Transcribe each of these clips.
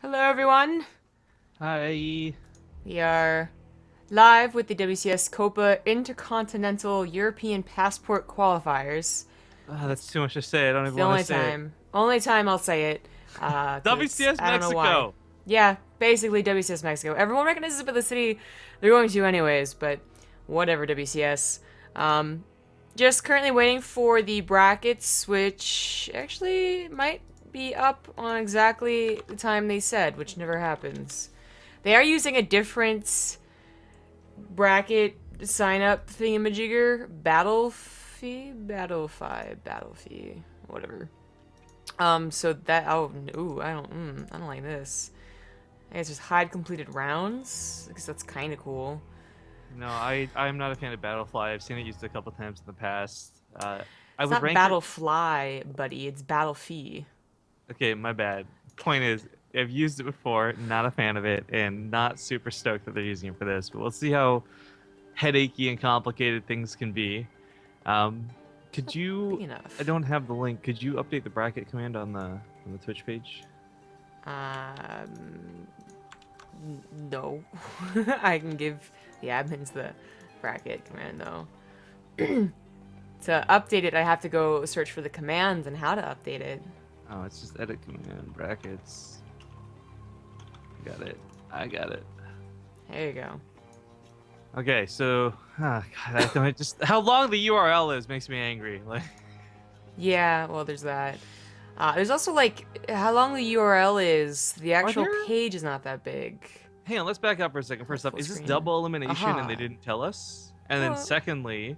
Hello, everyone. Hi. We are live with the WCS Copa Intercontinental European Passport Qualifiers. That's too much to say. I don't It's even the want to only say it. time I'll say it, because WCS I don't know why. Mexico. Yeah, basically WCS Mexico. Everyone recognizes it by the city. They're going to anyways, but whatever, WCS. Just currently waiting for the brackets, which actually might be up on exactly the time they said, which never happens. They are using a different bracket sign up thingamajigger. Battle fee, whatever. So that I don't like this. I guess just hide completed rounds because that's kind of cool. No, I'm not a fan of Battlefly. I've seen it used a couple times in the past. I It's would not rank it. battle fly, buddy. It's battle fee. Okay, my bad. Point God. is, I've used it before. Not a fan of it, and not super stoked that they're using it for this. But we'll see how headachy and complicated things can be. Um, It's could not big you? I enough. don't have the link. Could you update the bracket command on the Twitch page? Um, no. I can give the admins the bracket command though. To update it, I have to go search for the commands and how to update it. Oh, it's just edit command brackets. Got it. I got it. There you go. Okay, so God, I don't just how long the URL is makes me angry. Like, Yeah, well, there's that. There's also like how long the URL is. The are actual there? page is not that big. Hang on, let's back up for a second. Like First up, full is this screen. double elimination and they Aha. didn't tell us? And then Well, secondly,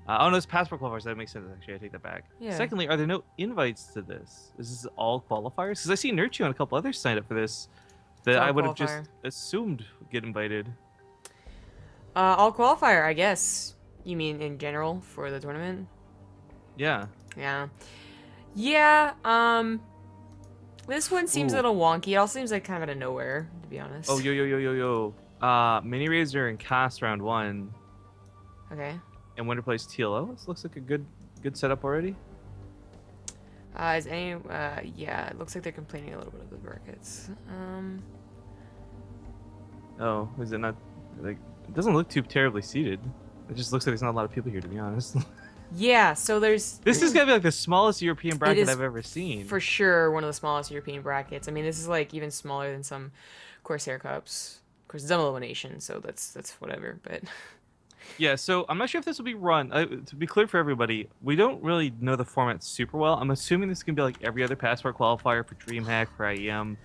oh no, it's passport qualifiers. That makes sense. Actually, I take that back. yeah. Secondly, are there no invites to this? Is this all qualifiers? Because I see Nurtu and a couple others signed up for this It's that I all would have just qualifier. assumed would get invited. All qualifier, I guess. You mean in general for the tournament? Yeah. Yeah. Yeah. This one seems a Ooh. little wonky. It also seems like kind of out of nowhere, to be Oh, honest. yo, yo, yo, yo, yo. Miniraiser and Cast round one. Okay. And Winter plays TLO. This looks like a good setup already. Is any? Yeah. It looks like they're complaining a little bit of the brackets. Oh, is it not like it doesn't look too terribly seated. It just looks like there's not a lot of people here to be honest. Yeah. So there's. This is gonna be like the smallest European It bracket is I've ever seen. for sure one of the smallest European brackets. I mean, this is like even smaller than some Corsair Cups. Of course, it's elimination, so that's whatever. But Yeah, so I'm not sure if this will be run. To be clear for everybody, we don't really know the format super well. I'm assuming this is gonna be like every other passport qualifier for DreamHack, for IEM,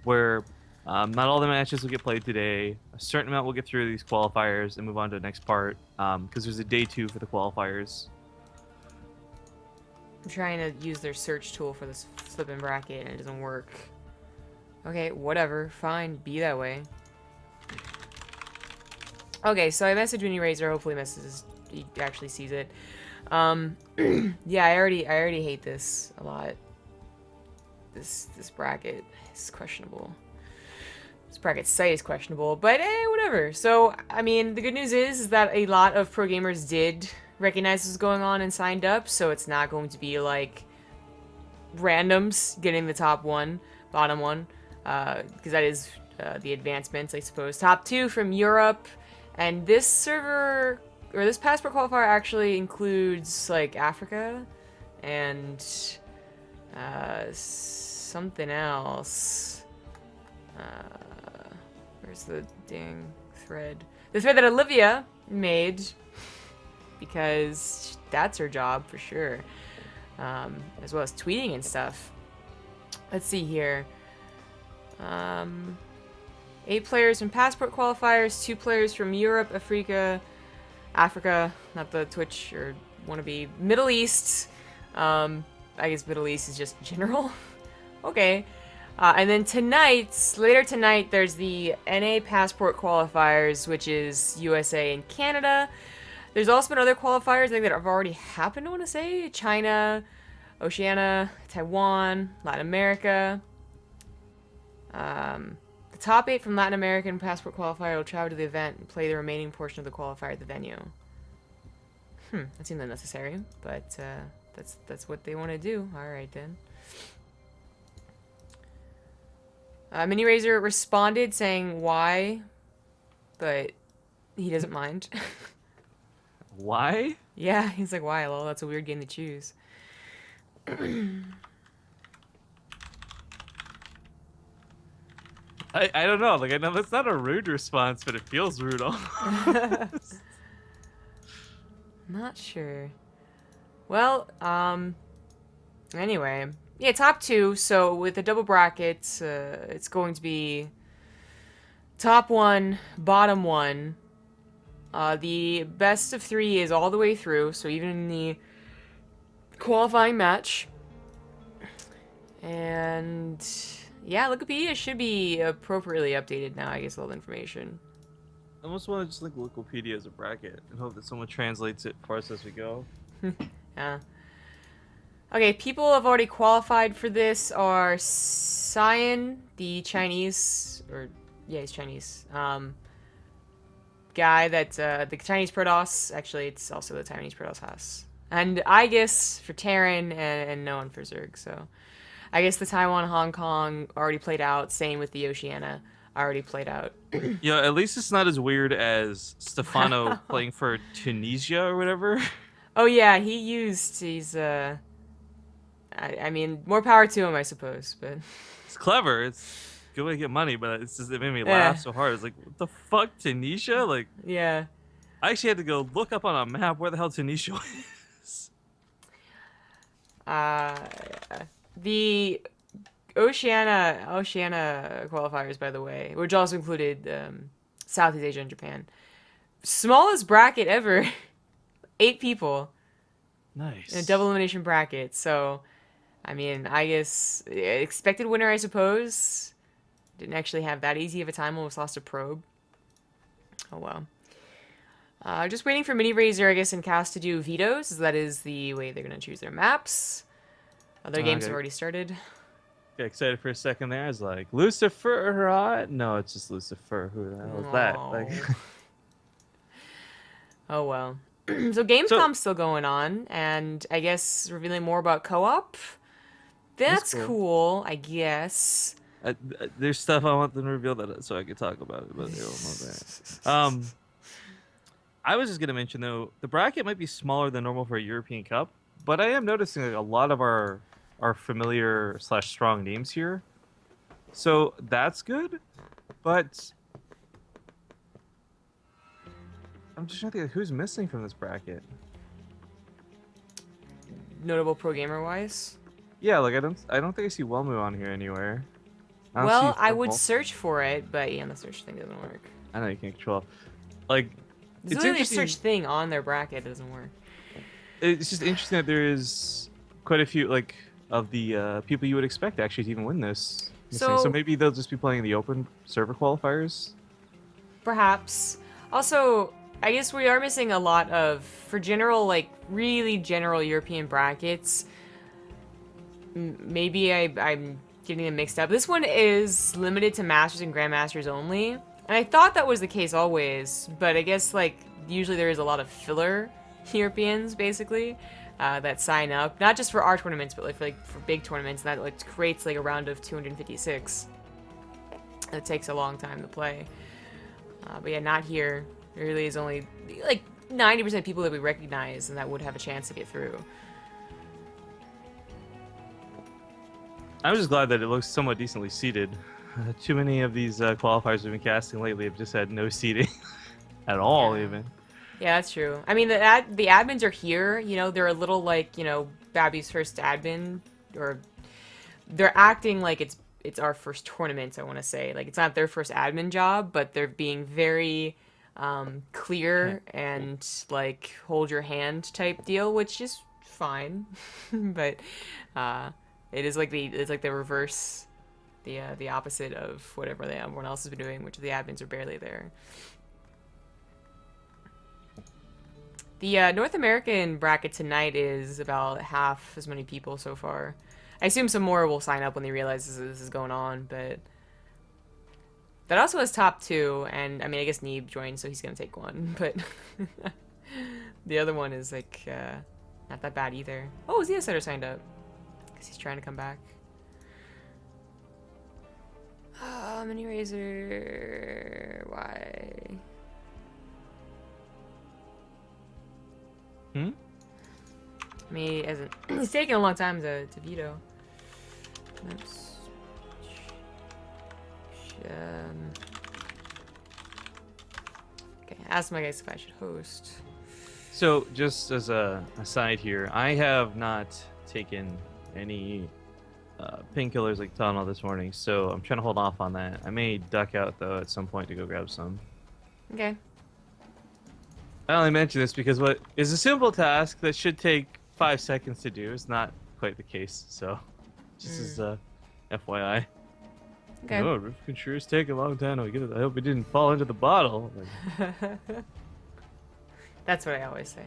where not all the matches will get played today. A certain amount will get through these qualifiers and move on to the next part because there's a day two for the qualifiers. I'm trying to use their search tool for this flipping bracket, and it doesn't work. Okay, whatever. Fine, be that way. Okay, so I messaged Miniraiser. Hopefully, he actually sees it. Yeah, I already hate this a lot. This bracket is questionable. This bracket site is questionable, but whatever. So, I mean, the good news is that a lot of pro gamers did recognize this was going on and signed up, so it's not going to be like randoms getting the top one, bottom one, because that is the advancements, I suppose. Top two from Europe, and this server or this passport qualifier actually includes like Africa and something else. Where's the dang thread? The thread that Olivia made, because that's her job for sure, as well as tweeting and stuff. Let's see here. 8 players from passport qualifiers, 2 players from Europe, Africa, not the Twitch or wannabe, Middle East. I guess Middle East is just general. Okay. And then later tonight, there's the NA passport qualifiers, which is USA and Canada. There's also been other qualifiers, I think, that have already happened, I want to say. China, Oceania, Taiwan, Latin America. The top 8 from Latin American passport qualifier will travel to the event and play the remaining portion of the qualifier at the venue. That seems unnecessary, but that's what they want to do. All right, then. Miniraiser responded saying why, but he doesn't mind. Why? Yeah, he's like, why? Well, that's a weird game to choose. I don't know. Like, I know that's not a rude response, but it feels rude almost. Not sure. Well, anyway. Yeah, top 2, so with the double brackets, it's going to be top 1, bottom 1. The best of 3 is all the way through, so even in the qualifying match. And yeah, Wikipedia should be appropriately updated now, I guess, all the information. I almost want to just link Wikipedia as a bracket and hope that someone translates it for us as we go. Yeah. Okay, people have already qualified for this are Cyan, the Chinese, or yeah, he's Chinese. Guy that the Chinese Protoss. Actually, it's also the Taiwanese Protoss Haas. And I guess for Terran and no one for Zerg. So I guess the Taiwan, Hong Kong already played out. Same with the Oceania already played out. Yeah, at least it's not as weird as Stefano playing for Tunisia or whatever. Oh yeah, he's I mean, more power to him, I suppose, but It's clever. It's a good way to get money, but it's just, it made me laugh so hard. It's like, what the fuck, Tunisia? Like, yeah. I actually had to go look up on a map where the hell Tunisia is. The Oceania qualifiers, by the way, which also included Southeast Asia and Japan. Smallest bracket ever. 8 people. Nice. In a double elimination bracket. So, I mean, I guess expected winner, I suppose. Didn't actually have that easy of a time. Almost lost a probe. Oh well. Just waiting for Miniraiser, I guess, and Cast to do vetoes. That is the way they're going to choose their maps. Other games have already started. Get excited for a second there. I was like, Lucifer? No, it's just Lucifer. Who the hell is that? Like, oh well. So Gamescom's still going on, and I guess revealing more about co-op. That's cool, I guess. There's stuff I want them to reveal that so I can talk about it, but they don't know that. I was just gonna mention though, the bracket might be smaller than normal for a European Cup, but I am noticing like a lot of our familiar / strong names here, so that's good. But I'm just trying to think who's missing from this bracket. Notable pro gamer wise. Yeah, like I don't think I see Wellmu on here anywhere. Well, I would search for it, but yeah, the search thing doesn't work. I know you can't control. Like, it's literally a search thing on their bracket. It doesn't work. It's just interesting that there is quite a few like of the people you would expect actually to even win this. So maybe they'll just be playing the open server qualifiers. Perhaps. Also, I guess we are missing a lot of, for general, like really general European brackets. Maybe I'm getting them mixed up. This one is limited to Masters and Grandmasters only. And I thought that was the case always, but I guess like usually there is a lot of filler Europeans basically that sign up, not just for our tournaments, but like for big tournaments, and that like creates like a round of 256. It takes a long time to play. But yeah, not here. There really is only like 90% of people that we recognize and that would have a chance to get through. I'm just glad that it looks somewhat decently seated. Too many of these qualifiers we've been casting lately have just had no seating at all, even. Yeah, that's true. I mean, the admins are here. You know, they're a little like, you know, Babby's first admin, or they're acting like it's our first tournament. I want to say, like, it's not their first admin job, but they're being very clear and like hold your hand type deal, which is fine. But it is like the reverse, the opposite of whatever everyone else has been doing, which the admins are barely there. The North American bracket tonight is about half as many people so far. I assume some more will sign up when they realize this is going on, but that also has top 2, and I mean, I guess Neeb joined, so he's gonna take one, but the other one is like not that bad either. Oh, Zia Setter signed up because he's trying to come back. Miniraiser. Why? Hmm? I mean, it's taking a long time to veto. Oops. Okay, ask my guys if I should host. So, just as a aside here, I have not taken any painkillers like Tylenol this morning, so I'm trying to hold off on that. I may duck out, though, at some point to go grab some. Okay. I only mention this because what is a simple task that should take 5 seconds to do is not quite the case, so just as FYI. Okay. Oh, Rift can sure take a long time to get it. I hope it didn't fall into the bottle. That's what I always say.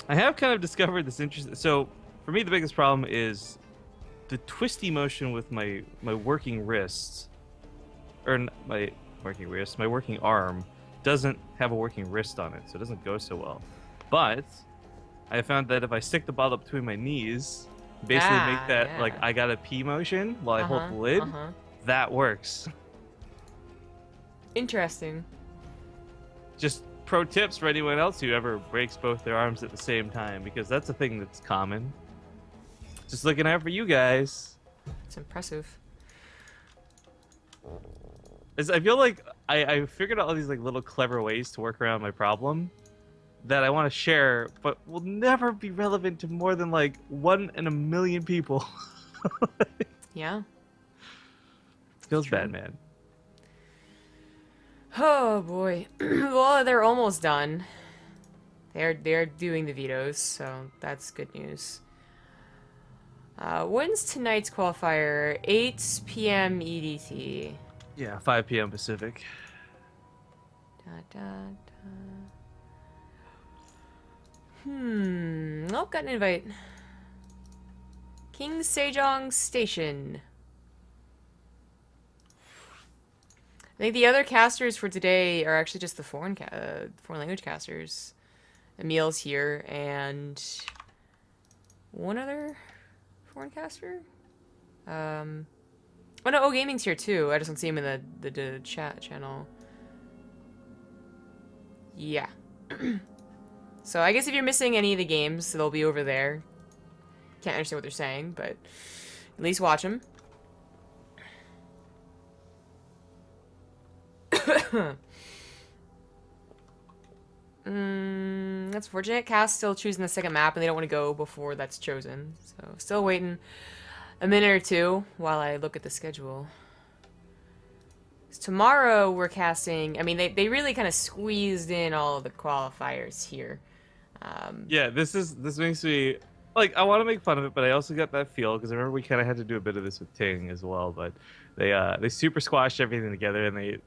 I have kind of discovered this interesting. So, for me, the biggest problem is the twisty motion with my working wrist, or my working arm doesn't have a working wrist on it, so it doesn't go so well. But I found that if I stick the bottle between my knees, basically make that like I got a pee motion while I hold the lid, that works. Interesting. Just pro tips for anyone else who ever breaks both their arms at the same time, because that's a thing that's common. Just looking out for you guys. It's impressive. I feel like I figured out all these like little clever ways to work around my problem that I want to share, but will never be relevant to more than like 1 in a million people. Yeah. Feels bad, man. Oh boy. Well, they're almost done. They're doing the vetoes, so that's good news. When's tonight's qualifier? 8 p.m. EDT. Yeah, 5 p.m. Pacific. Oh, got an invite. King Sejong Station. I think the other casters for today are actually just the foreign language casters. Emil's here, and one other foreign caster. Oh no, O Gaming's here too. I just don't see him in the chat channel. Yeah. So I guess if you're missing any of the games, they'll be over there. Can't understand what they're saying, but at least watch them. That's fortunate. Cast still choosing the second map, and they don't want to go before that's chosen. So still waiting a minute or two while I look at the schedule. Tomorrow we're casting. I mean, they really kind of squeezed in all of the qualifiers here. Yeah, this makes me like, I want to make fun of it, but I also got that feel because I remember we kind of had to do a bit of this with Ting as well. But they super squashed everything together, and they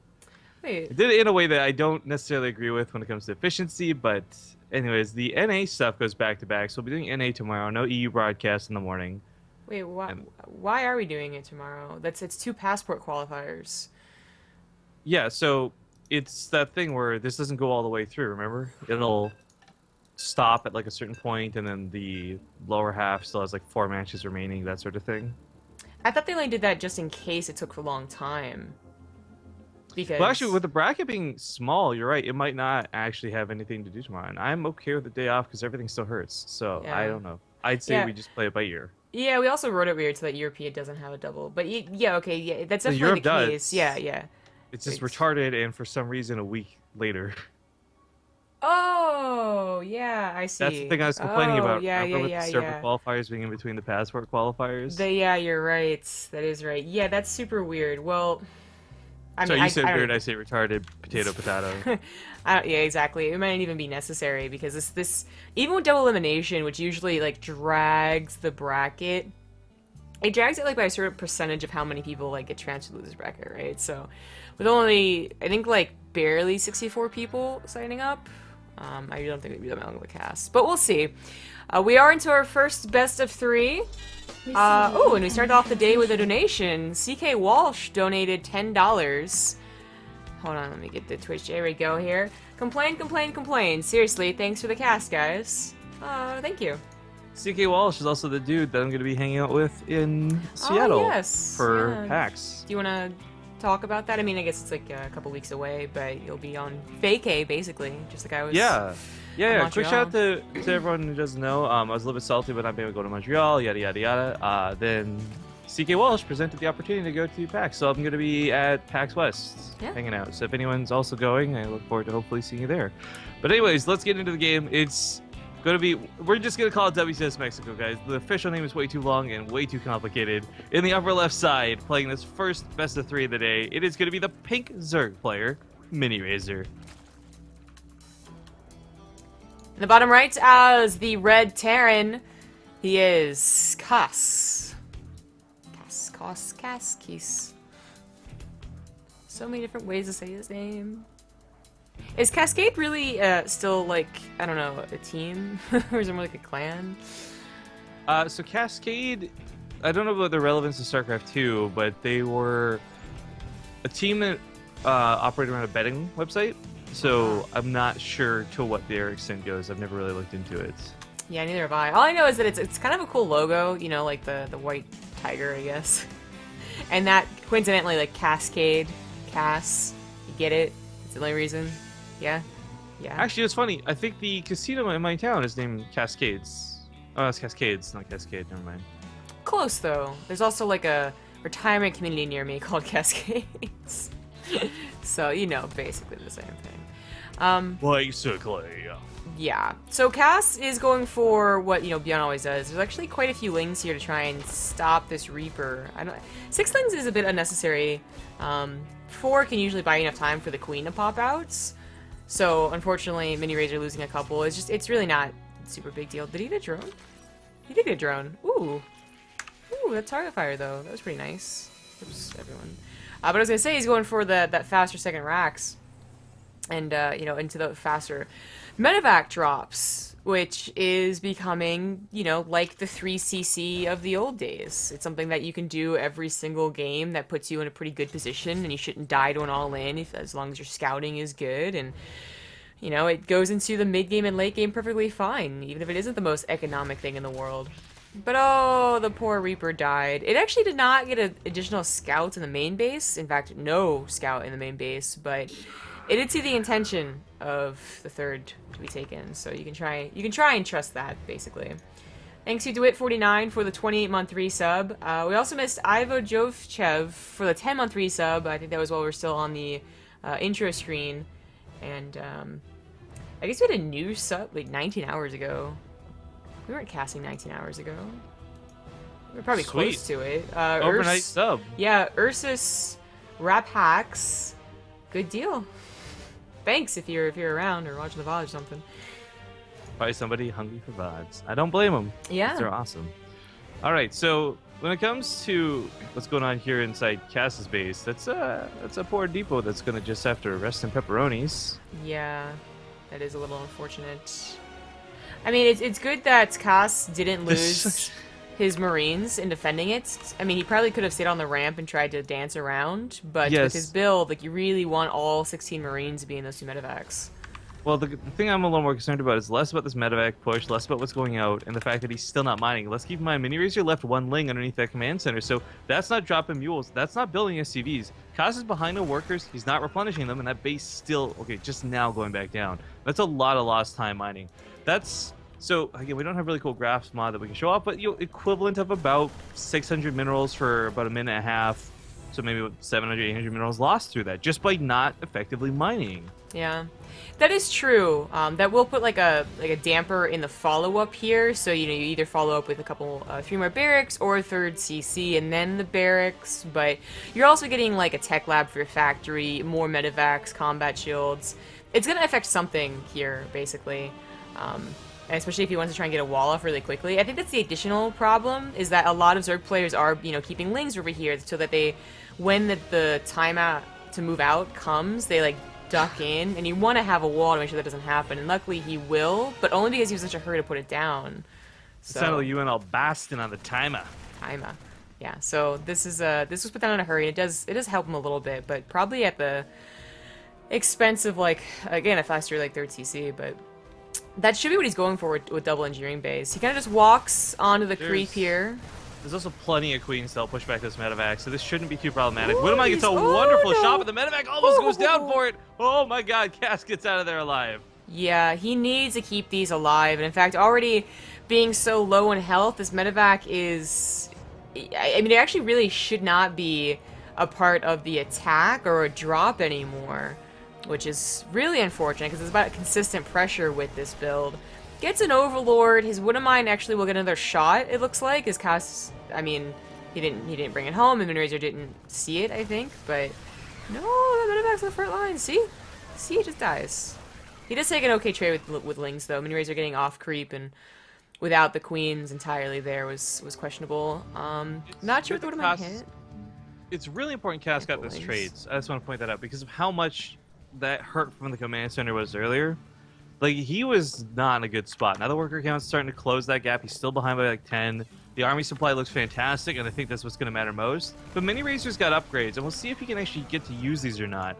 did it in a way that I don't necessarily agree with when it comes to efficiency. But anyways, the NA stuff goes back to back, so we'll be doing NA tomorrow. No EU broadcast in the morning. Wait, why are we doing it tomorrow? It's 2 passport qualifiers. Yeah, so it's that thing where this doesn't go all the way through, remember? It'll stop at like a certain point, and then the lower half still has like 4 matches remaining, that sort of thing. I thought they only did that just in case it took a long time. Because... Well, actually, with the bracket being small, you're right, it might not actually have anything to do tomorrow. And I'm okay with the day off because everything still hurts. So, yeah. I don't know. I'd say we just play it by ear. Yeah, we also wrote it weird so that European doesn't have a double. But yeah, okay, yeah, that's definitely the case. Yeah. It's just retarded, and for some reason, a week later. Oh, yeah, I see. That's the thing I was complaining about. Yeah, with the server qualifiers being in between the passport qualifiers? Yeah, you're right. That is right. Yeah, that's super weird. Well, I mean, so you said weird, I say retarded, potato. Yeah, exactly. It might even be necessary because this even with double elimination, which usually like drags the bracket, it drags it like by a certain percentage of how many people like get transferred to this bracket, right? So with only I think like barely 64 people signing up, I don't think it'd be that long of a cast, but we'll see. We are into our first best of 3. Oh, and we started off the day with a donation. CK Walsh donated $10. Hold on, let me get the Twitch. There we go here. Complain. Seriously, thanks for the cast, guys. Thank you. CK Walsh is also the dude that I'm going to be hanging out with in Seattle yes. for PAX. Do you want to talk about that. I mean, I guess it's like a couple weeks away, but you'll be on vacay basically, just like I was. Yeah. Yeah. Quick shout out Montreal. to everyone who doesn't know. I was a little bit salty about not being able to go to Montreal. Yada yada yada. Then CK Walsh presented the opportunity to go to PAX, so I'm going to be at PAX West hanging out. So if anyone's also going, I look forward to hopefully seeing you there. But anyways, let's get into the game. It's going to be, we're just going to call it WCS Mexico, guys. The official name is way too long and way too complicated. In the upper left side, playing this first best of 3 of the day, it is going to be the pink Zerg player, Miniraiser. In the bottom right, as the red Terran, he is Kas. Kaskis. So many different ways to say his name. Is Cascade really still like, I don't know, a team? Or is it more like a clan? So Cascade, I don't know about the relevance of StarCraft 2, but they were a team that operated around a betting website. So I'm not sure to what their extent goes. I've never really looked into it. Yeah, neither have I. All I know is that it's kind of a cool logo, you know, like the white tiger, I guess. And that, coincidentally, like Cascade, Cass, you get it? It's the only reason. Yeah? Yeah. Actually, it's funny. I think the casino in my town is named Cascades. Oh, it's Cascades, not Cascade. Never mind. Close, though. There's also like a retirement community near me called Cascades. So, you know, basically the same thing. Basically. Yeah. So Cass is going for what, you know, Beyond always does. There's actually quite a few lings here to try and stop this Reaper. 6 lings is a bit unnecessary. 4 can usually buy enough time for the Queen to pop out. So, unfortunately, Miniraiser losing a couple is just, it's really not a super big deal. Did he get a drone? He did get a drone. Ooh. Ooh, that target fire, though. That was pretty nice. Oops, everyone. But I was going to say, he's going for that faster second racks. And, you know, into the faster medevac drops, which is becoming, you know, like the 3cc of the old days. It's something that you can do every single game that puts you in a pretty good position, and you shouldn't die to an all-in as long as your scouting is good. And, you know, it goes into the mid-game and late game perfectly fine, even if it isn't the most economic thing in the world. But oh, the poor Reaper died. It actually did not get additional scouts in the main base. In fact, no scout in the main base, but it did see the intention of the third to be taken, so you can try and trust that, basically. Thanks to DeWitt49 for the 28-month resub. We also missed Ivo Jovchev for the 10-month resub. I think that was while we were still on the intro screen. And I guess we had a new sub like 19 hours ago. We weren't casting 19 hours ago. We were probably close to it. Overnight sub. Yeah, Ursus Rap Hacks. Good deal. Thanks if you're around or watching the VOD or something. Probably somebody hungry for VODs. I don't blame them. Yeah. They're awesome. All right, so when it comes to what's going on here inside Cass's base, that's a poor depot that's going to just have to rest in pepperonis. Yeah, that is a little unfortunate. I mean, it's good that Cass didn't lose his Marines in defending it. I mean, he probably could have stayed on the ramp and tried to dance around, but with his build, like, you really want all 16 Marines to be in those 2 medevacs. Well, the thing I'm a little more concerned about is less about this medevac push, less about what's going out, and the fact that he's still not mining. Let's keep in mind, Miniraiser left 1 ling underneath that command center, so that's not dropping mules, that's not building SCVs. Cass is behind the workers, he's not replenishing them, and that base still, okay, just now going back down. That's a lot of lost time mining. So, again, we don't have really cool graphs mod that we can show off, but, you know, equivalent of about 600 minerals for about a minute and a half. So maybe 700, 800 minerals lost through that, just by not effectively mining. Yeah, that is true. That will put like a damper in the follow-up here. So, you know, you either follow up with a couple, 3 more barracks or a 3rd CC and then the barracks. But you're also getting like a tech lab for your factory, more medevacs, combat shields. It's going to affect something here, basically. Especially if he wants to try and get a wall off really quickly. I think that's the additional problem, is that a lot of Zerg players are, you know, keeping lings over here so that they, when the time out to move out comes, they, like, duck in, and you want to have a wall to make sure that doesn't happen. And luckily he will, but only because he was in such a hurry to put it down. So, it sounded like you went all basting on the timer. Yeah, so this was put down in a hurry. It does help him a little bit, but probably at the expense of, like, again, a faster, like, 3rd CC, but that should be what he's going for with double engineering base. He kind of just walks onto the creep here. There's also plenty of queens that'll push back this medevac, so this shouldn't be too problematic. Ooh, Widowmine gets a oh, wonderful no. shot, but the medevac almost goes down for it. Oh my god, Cass gets out of there alive. Yeah, he needs to keep these alive, and in fact, already being so low in health, this medevac is... I mean, it actually really should not be a part of the attack or a drop anymore, which is really unfortunate, because it's about consistent pressure with this build. Gets an Overlord, his Widowmine actually will get another shot, it looks like. His Cass, I mean, he didn't bring it home, and Miniraiser didn't see it, I think, but... No, the medevac's on the front line, see? See, it just dies. He does take an okay trade with Lings, though. Miniraiser getting off creep and without the queens entirely there was questionable. Not sure if the Widowmine hit. It's really important Cass got this trade. I just want to point that out because of how much that hurt from the command center was earlier. Like, he was not in a good spot. Now the worker count's starting to close that gap. He's still behind by like 10. The army supply looks fantastic, and I think that's what's going to matter most. But Miniraiser's got upgrades, and we'll see if he can actually get to use these or not.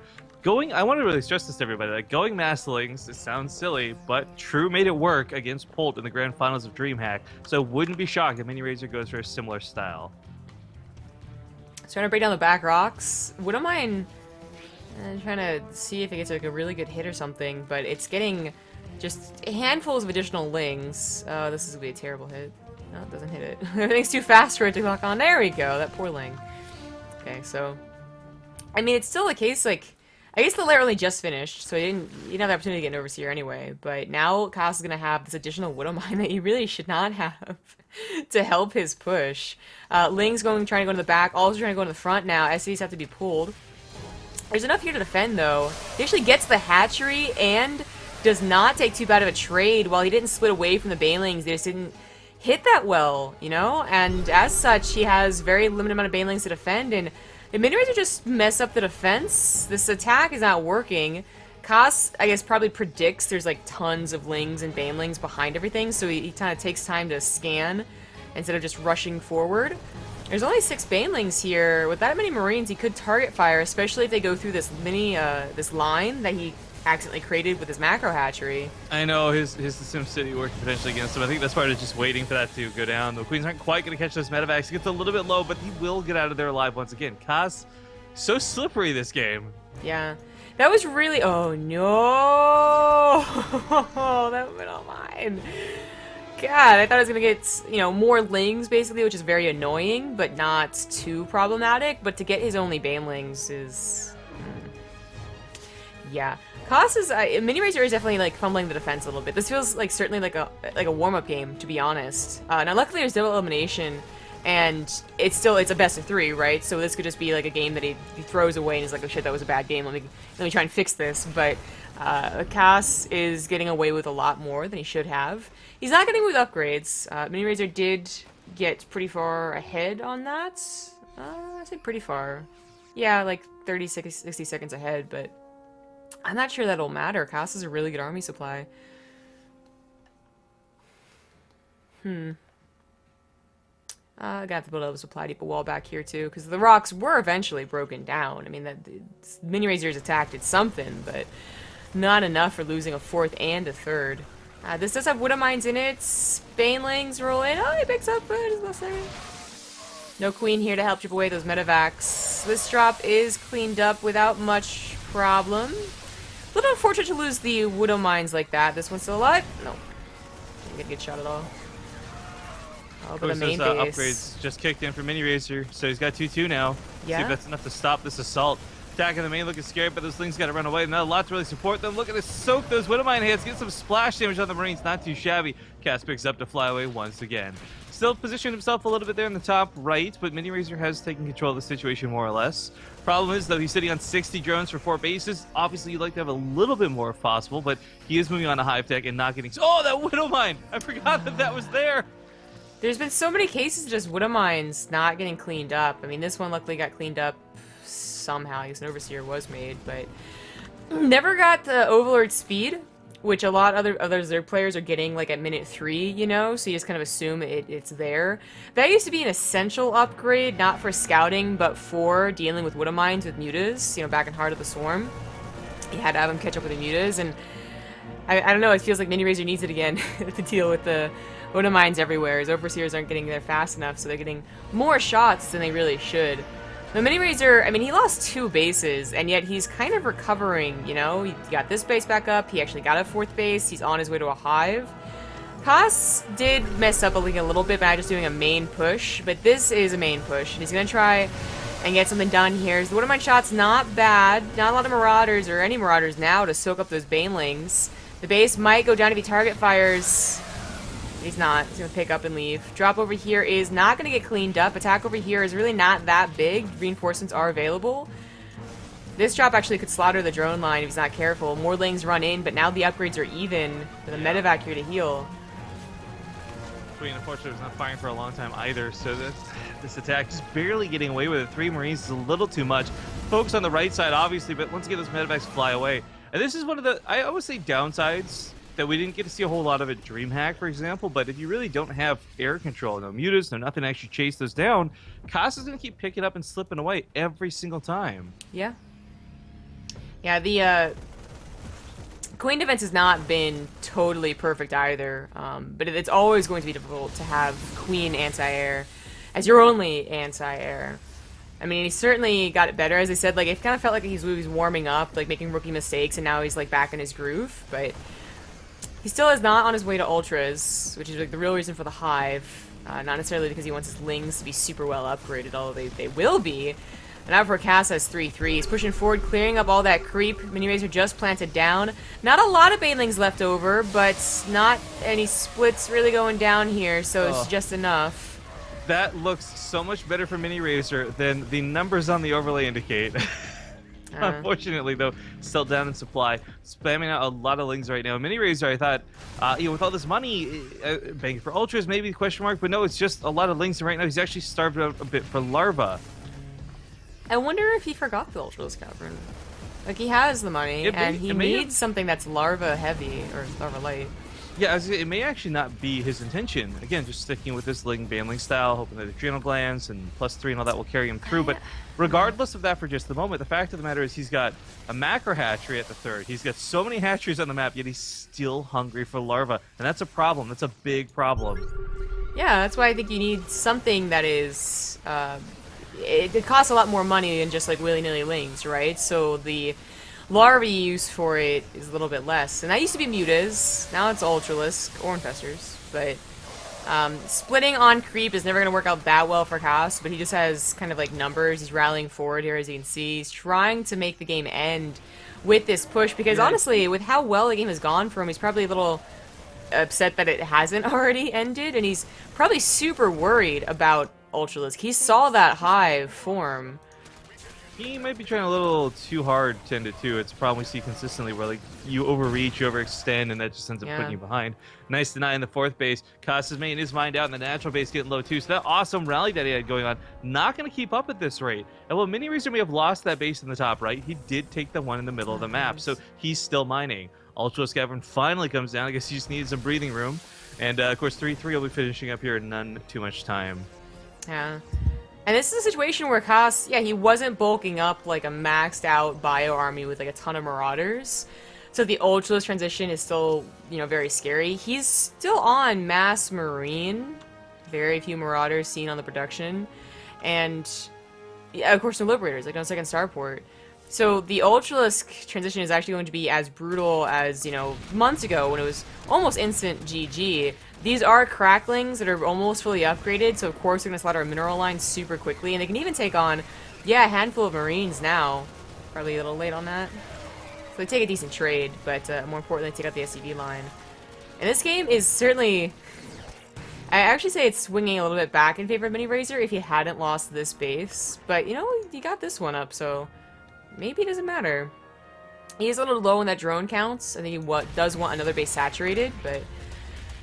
I want to really stress this to everybody, like, going Mastlings, it sounds silly, but True made it work against Polt in the grand finals of DreamHack, so wouldn't be shocked if Miniraiser goes for a similar style. So trying to break down the back rocks. Widowmine trying to see if it gets like a really good hit or something, but it's getting just handfuls of additional Lings. This is going to be a terrible hit. No, it doesn't hit it. Everything's too fast for it to lock on. There we go, that poor Ling. Okay, so... I mean, it's still a case, like... I guess the layer only just finished, so he didn't have the opportunity to get an Overseer anyway, but now Cass is going to have this additional Widowmine that he really should not have to help his push. Ling's trying to go to the back, also trying to go to the front now. SCs have to be pulled. There's enough here to defend, though. He actually gets the hatchery and does not take too bad of a trade. While he didn't split away from the Banelings, they just didn't hit that well, you know? And as such, he has very limited amount of Banelings to defend, and if Miniraiser just mess up the defense, this attack is not working. Cass, I guess, probably predicts there's like tons of Lings and Banelings behind everything, so he kind of takes time to scan instead of just rushing forward. There's only 6 Banelings here. With that many Marines, he could target fire, especially if they go through this this line that he accidentally created with his macro hatchery. I know his SimCity working potentially against him. I think that's part of just waiting for that to go down. The queens aren't quite going to catch those medevacs. He gets a little bit low, but he will get out of there alive once again. Cass, so slippery this game. Yeah. That was really... Oh, no! That went on mine. God, I thought I was going to get, you know, more Lings, basically, which is very annoying, but not too problematic. But to get his only Banelings is... Yeah. Cass is... Miniraiser is definitely, like, fumbling the defense a little bit. This feels like certainly like a warm-up game, to be honest. Now, luckily, there's double elimination, and it's a best of 3, right? So this could just be, like, a game that he throws away and is like, oh, shit, that was a bad game. Let me try and fix this. But Cass is getting away with a lot more than he should have. He's not getting with upgrades. Miniraiser did get pretty far ahead on that. I say pretty far. Yeah, like 30, 60 seconds ahead, but... I'm not sure that'll matter. Cass is a really good army supply. I gotta have to build up a supply depot wall back here too, because the rocks were eventually broken down. I mean, Miniraiser's attack did something, but not enough for losing a 4th and a 3rd. This does have Widowmines in it. Banelings roll in. Oh, he picks up his last second. No queen here to help chip away those medevacs. This drop is cleaned up without much problem. A little unfortunate to lose the Widowmines like that. This one's still alive? No. Didn't get a good shot at all. Oh, but the main base. Upgrades just kicked in for Miniraiser, so he's got 2-2 now. Yeah. See if that's enough to stop this assault. Attacking the main, looking scared, but those things got to run away. Not a lot to really support them. Look at this, soak those Widowmine hits, get some splash damage on the Marines. Not too shabby. Cass picks up to fly away once again. Still positioned himself a little bit there in the top right, but Miniraiser has taken control of the situation more or less. Problem is, though, he's sitting on 60 drones for 4 bases. Obviously, you'd like to have a little bit more if possible, but he is moving on to hive tech and not getting... Oh, that Widowmine! I forgot that was there! There's been so many cases of just Widowmines not getting cleaned up. I mean, this one luckily got cleaned up somehow. I guess an Overseer was made, but... Never got the Overlord speed, which a lot of other players are getting like at minute 3, you know, so you just kind of assume it's there. That used to be an essential upgrade, not for scouting, but for dealing with Widowmines with mutas, you know, back in Heart of the Swarm. You had to have them catch up with the mutas, and I don't know, it feels like Miniraiser needs it again to deal with the Mines everywhere. His Overseers aren't getting there fast enough, so they're getting more shots than they really should. The Miniraiser, I mean, he lost 2 bases, and yet he's kind of recovering, you know? He got this base back up, he actually got a 4th base, he's on his way to a hive. Haas did mess up a little bit by just doing a main push, but this is a main push, and he's going to try and get something done here. So the Mine shot's not bad. Not a lot of Marauders, or any Marauders now, to soak up those Banelings. The base might go down if he target fires. He's not. He's going to pick up and leave. Drop over here is not going to get cleaned up. Attack over here is really not that big. Reinforcements are available. This drop actually could slaughter the drone line if he's not careful. More Lings run in, but now the upgrades are even. With a medevac here to heal. Queen, unfortunately, was not firing for a long time either, so this attack just barely getting away with it. 3 Marines is a little too much. Focus on the right side, obviously, but once again, those medevacs fly away. And this is one of the, I always say, downsides that we didn't get to see a whole lot of at DreamHack, for example, but if you really don't have air control, no mutas, no nothing to actually chase those down, Costa's going to keep picking up and slipping away every single time. Yeah. Yeah, the Queen defense has not been totally perfect either, but it's always going to be difficult to have Queen anti-air as your only anti-air. I mean, he certainly got it better, as I said. Like, it kind of felt like he was warming up, like making rookie mistakes, and now he's like back in his groove. But he still is not on his way to ultras, which is like the real reason for the hive. Not necessarily because he wants his Lings to be super well upgraded, although they will be. And now for Cass has 3-3. He's pushing forward, clearing up all that creep. Miniraiser just planted down. Not a lot of Banelings left over, but not any splits really going down here, so it's just enough. That looks so much better for Miniraiser than the numbers on the overlay indicate. Unfortunately, though, still down in supply. Spamming out a lot of Lings right now. Miniraiser, I thought, with all this money, banking for ultras, maybe, question mark, but no, it's just a lot of Lings, and right now he's actually starved out a bit for larva. I wonder if he forgot the Ultralisk Cavern. Like, he has the money, and he needs something that's larva heavy, or larva light. Yeah, it may actually not be his intention. Again, just sticking with this Banling style, hoping that adrenal glands and +3 and all that will carry him through. But regardless of that for just the moment, the fact of the matter is he's got a macro hatchery at the 3rd. He's got so many hatcheries on the map, yet he's still hungry for larva. And that's a problem. That's a big problem. Yeah, that's why I think you need something that is... It costs a lot more money than just like willy-nilly Lings, right? So the larvae use for it is a little bit less. And that used to be mutas. Now it's Ultralisk or Infestors. But splitting on creep is never going to work out that well for Cass, but he just has kind of like numbers. He's rallying forward here, as you can see. He's trying to make the game end with this push because honestly, with how well the game has gone for him, he's probably a little upset that it hasn't already ended, and he's probably super worried about Ultralisk. He saw that hive form. He might be trying a little too hard to end it too. It's a problem we see consistently where like you overreach, you overextend, and that just ends up putting you behind. Nice deny in the 4th base. Costa's main is mined out, and the natural base getting low too. So that awesome rally that he had going on, not going to keep up at this rate. And while Miniraiser may have lost that base in the top right, he did take the one in the middle of the map. So he's still mining. Ultralisk Cavern finally comes down. I guess he just needed some breathing room. And of course 3-3 will be finishing up here in none too much time. Yeah. And this is a situation where Cass, he wasn't bulking up like a maxed out bio army with like a ton of Marauders. So the Ultralisk transition is still, very scary. He's still on mass Marine. Very few Marauders seen on the production. And, of course, no Liberators, like no second starport. So the Ultralisk transition is actually going to be as brutal as, months ago when it was almost instant GG. These are cracklings that are almost fully upgraded, so of course they're going to slaughter a mineral line super quickly, and they can even take on, a handful of Marines now. Probably a little late on that. So they take a decent trade, but more importantly, they take out the SCV line. And this game is certainly... I actually say it's swinging a little bit back in favor of Miniraiser if he hadn't lost this base, but, he got this one up, so maybe it doesn't matter. He is a little low in that drone counts. I think he does want another base saturated, but...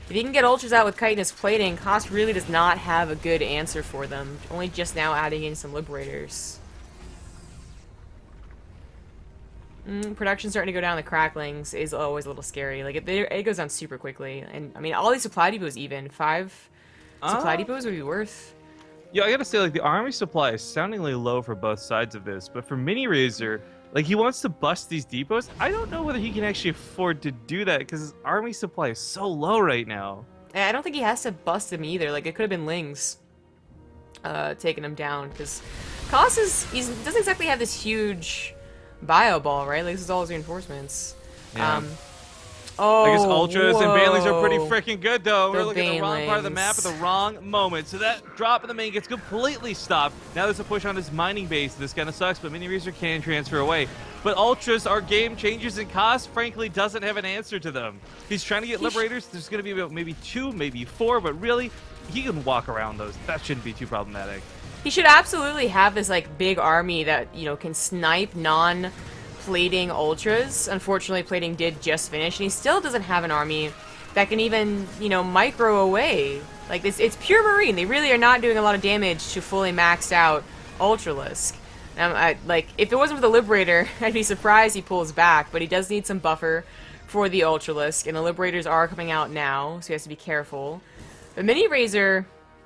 if he can get Ultras out with chitinous plating, Cost really does not have a good answer for them. Only just now adding in some Liberators. Production starting to go down. The cracklings is always a little scary. Like, it goes down super quickly. And, I mean, all these supply depots even. 5 supply depots would be worth. Yeah, I gotta say, like, the army supply is soundingly low for both sides of this. But for Miniraiser, like, he wants to bust these depots. I don't know whether he can actually afford to do that because his army supply is so low right now. I don't think he has to bust him either. Like, it could have been Lings taking him down, because Koss he doesn't exactly have this huge bio ball, right? Like, this is all his reinforcements. Yeah. Oh, I guess Ultras and Baneleys are pretty whoa. freaking good, though. We're The looking at the wrong part of the map at the Baneleys. wrong moment. So that drop in the main gets completely stopped. Now there's a push on his mining base. This kind of sucks, but Miniraiser can transfer away. But Ultras are game changers, and Koss, frankly, doesn't have an answer to them. He's trying to get Liberators. There's going to be about maybe 2, maybe 4, but really, he can walk around those. That shouldn't be too problematic. He should absolutely have this, like, big army that, you know, can snipe non-plating Ultras. Unfortunately, plating did just finish, and he still doesn't have an army that can even, you know, micro away. Like, it's pure Marine. They really are not doing a lot of damage to fully maxed out Ultralisk. Like, if it wasn't for the Liberator, I'd be surprised he pulls back, but he does need some buffer for the Ultralisk, and the Liberators are coming out now, so he has to be careful. But Miniraiser,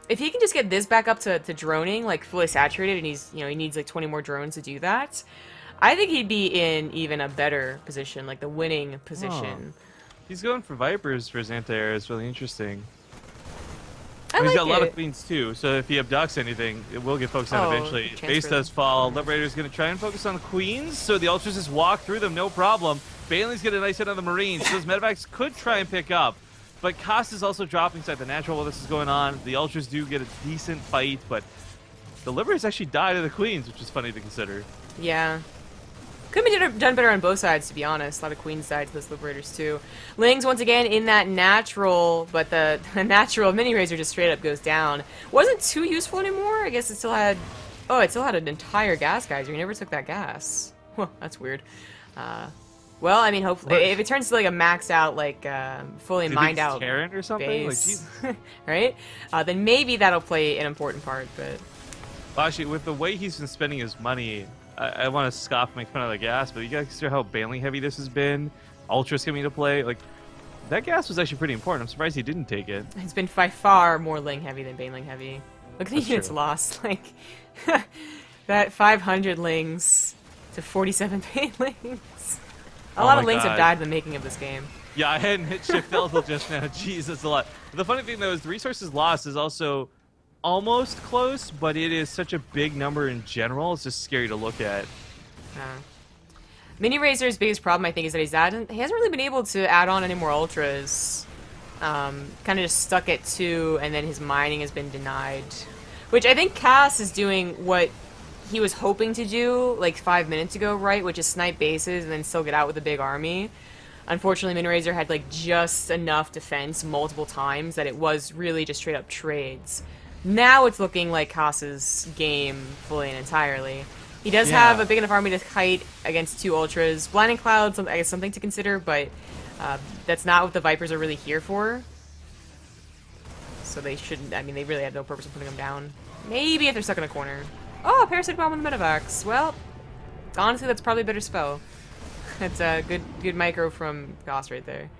if he can just get this back up to droning, like, fully saturated, and he's, you know, he needs, like, 20 more drones to do that, I think he'd be in even a better position, like, the winning position. Oh. He's going for Vipers for his anti-air. It's really interesting. I He's like got a lot it. of Queens, too, so if he abducts anything, it will get focused on eventually. transfer Base does them. fall. Liberator's going to try and focus on the Queens, so the Ultras just walk through them, no problem. Bailey's get a nice hit on the Marines. Those medevacs could try and pick up, but Koss is also dropping side the natural while this is going on. The Ultras do get a decent fight, but the Liberators actually die to the Queens, which is funny to consider. Yeah. Could be done better on both sides, to be honest. A lot of Queens died to those Liberators, too. Lings, once again, in that natural, but the natural Miniraiser just straight up goes down. Wasn't too useful anymore. I guess it still had... Oh, it still had an entire gas geyser. You never took that gas. Well, that's weird. Well, I mean, hopefully... If it turns to, like, a maxed out, like, fully mined out Terran or something? base, Like, right? Then maybe that'll play an important part, but... well, actually, with the way he's been spending his money... I want to scoff and make fun of the gas, but you guys consider how Baneling heavy this has been. Ultras coming into play. Like, that gas was actually pretty important. I'm surprised he didn't take it. It's been by far more Ling heavy than Baneling heavy. Look at the That's units true. lost. Like, that 500 Lings to 47 Banelings. A lot my of Lings have God. died in the making of this game. Yeah, I hadn't hit Shift L till just now. Jeez, that's a lot. But the funny thing, though, is the resources lost is also almost close, but it is such a big number in general. It's just scary to look at. Miniraiser's biggest problem, I think, is that he hasn't really been able to add on any more Ultras. Kind of just stuck at 2, and then his mining has been denied. Which I think Cass is doing what he was hoping to do, like, 5 minutes ago, right? Which is snipe bases and then still get out with a big army. Unfortunately, Miniraiser had, like, just enough defense multiple times that it was really just straight up trades. Now it's looking like Cass's game fully and entirely. He does have a big enough army to kite against 2 Ultras. Blinding Cloud, I guess something to consider, but that's not what the Vipers are really here for. So they shouldn't, I mean, they really have no purpose in putting them down. Maybe if they're stuck in a corner. Oh, Parasite Bomb with the Medivacs. Well, honestly, that's probably a better spell. That's a good micro from Goss right there.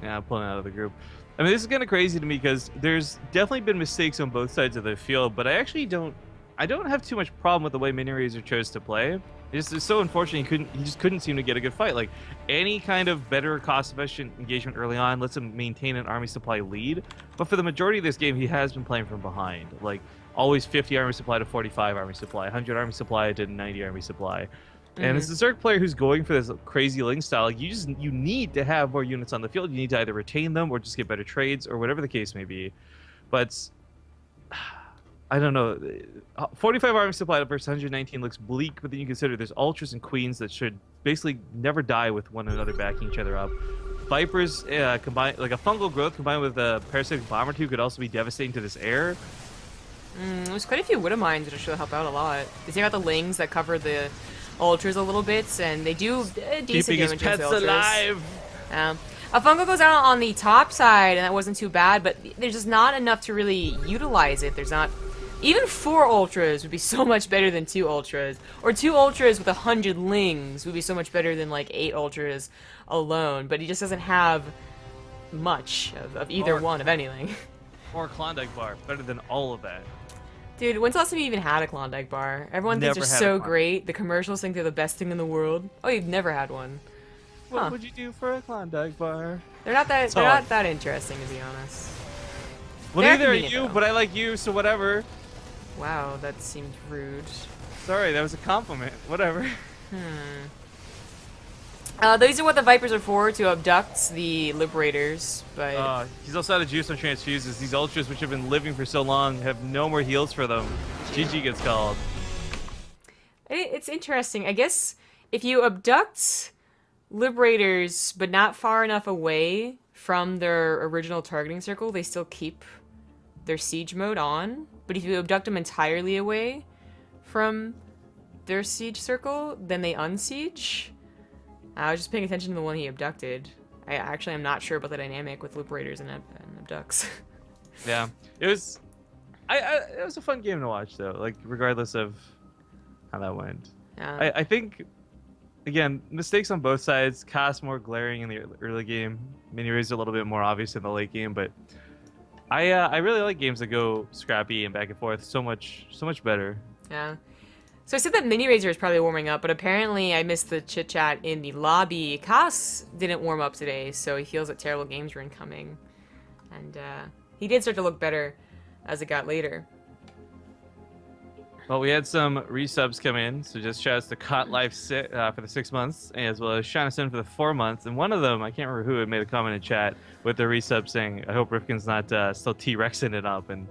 Yeah, I'm pulling out of the group. I mean, this is kind of crazy to me because there's definitely been mistakes on both sides of the field, but I actually don't have too much problem with the way Miniraiser chose to play. It's so unfortunate he just couldn't seem to get a good fight. Like, any kind of better cost-efficient engagement early on lets him maintain an army supply lead, but for the majority of this game, he has been playing from behind. Like, always 50 army supply to 45 army supply, 100 army supply to 90 army supply. And as a Zerg player who's going for this crazy Ling style, like, you need to have more units on the field. You need to either retain them or just get better trades or whatever the case may be. But I don't know. 45 army supply versus 119 looks bleak, but then you consider there's Ultras and Queens that should basically never die with one another backing each other up. Vipers combined, like a fungal growth combined with a parasitic bomber 2 could also be devastating to this air. There's quite a few Widow Mines that should help out a lot. You see about the Lings that cover the Ultras a little bit, and they do decent Keeping his damage pets against the Ultras. alive! A fungal goes out on the top side, and that wasn't too bad, but there's just not enough to really utilize it. There's not... Even 4 Ultras would be so much better than 2 Ultras. Or 2 Ultras with 100 Lings would be so much better than, like, 8 Ultras alone. But he just doesn't have much of either one of anything. Or Klondike Bar, better than all of that. Dude, when's the last time you even had a Klondike bar? Everyone thinks Never they're had so a bar. great. The commercials think they're the best thing in the world. Oh, you've never had one. What Huh. would you do for a Klondike Bar? They're not that Solid. interesting, to be honest. Well, They're neither are convenient, you, though. but I like you, so whatever. Wow, that seemed rude. Sorry, that was a compliment. Whatever. These are what the Vipers are for, to abduct the Liberators, but... He's also out of juice on transfuses. These Ultras, which have been living for so long, have no more heals for them. GG gets called. It's interesting. I guess if you abduct Liberators, but not far enough away from their original targeting circle, they still keep their siege mode on. But if you abduct them entirely away from their siege circle, then they unsiege. I was just paying attention to the one he abducted. I actually am not sure about the dynamic with Liberators and abducts. Yeah, it was. It was a fun game to watch, though. Like, regardless of how that went. Yeah. I think, again, mistakes on both sides. Cost more glaring in the early game. Miniraiser a little bit more obvious in the late game, but I really like games that go scrappy and back and forth. So much better. Yeah. So I said that Miniraiser is probably warming up, but apparently I missed the chit chat in the lobby. Kas didn't warm up today, so he feels that terrible games were incoming, and he did start to look better as it got later. Well, we had some resubs come in, so just shouts to Cot Life for the 6 months, as well as Shanison for the 4 months. And one of them, I can't remember who, had made a comment in chat with the resub saying, "I hope Rifkin's not still T-Rexing it up." And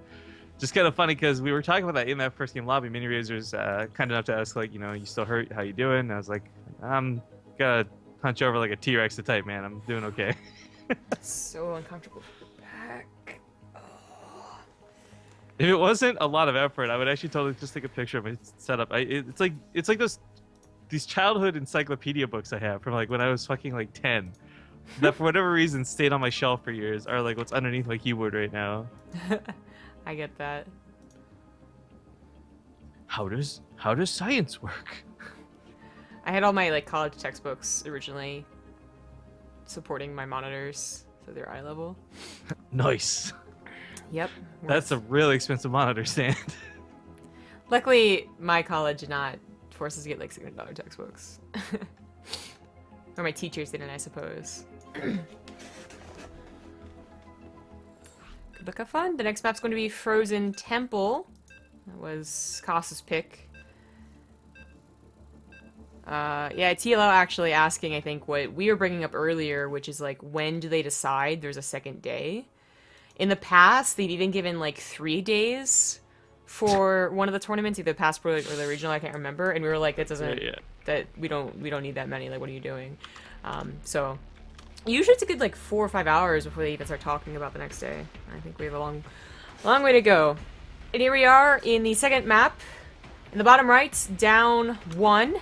just kind of funny because we were talking about that in that first game lobby. Miniraiser's kind enough to ask, like, you know, you still hurt? How you doing? And I was like, I'm gonna punch over like a T-Rex type, man. I'm doing okay. So uncomfortable. Back. If it wasn't a lot of effort, I would actually totally just take a picture of my setup. It's like these childhood encyclopedia books I have from like when I was fucking like 10, that for whatever reason stayed on my shelf for years, are like what's underneath my keyboard right now. I get that. How does science work? I had all my like college textbooks originally supporting my monitors, so they're eye level. Nice. Yep. That's a really expensive monitor stand. Luckily, my college did not force us to get like $600 textbooks. Or my teachers didn't, I suppose. Good book of fun. The next map's going to be Frozen Temple. That was Kos's pick. Yeah, TLO actually asking, I think, what we were bringing up earlier, which is like, when do they decide there's a second day? In the past, they'd even given like 3 days for one of the tournaments, either the past pro or the regional, I can't remember, and we were like, that doesn't, that we don't need that many. Like, what are you doing? So usually it's a good like 4 or 5 hours before they even start talking about the next day. I think we have a long way to go. And here we are in the second map. In the bottom right, down 1.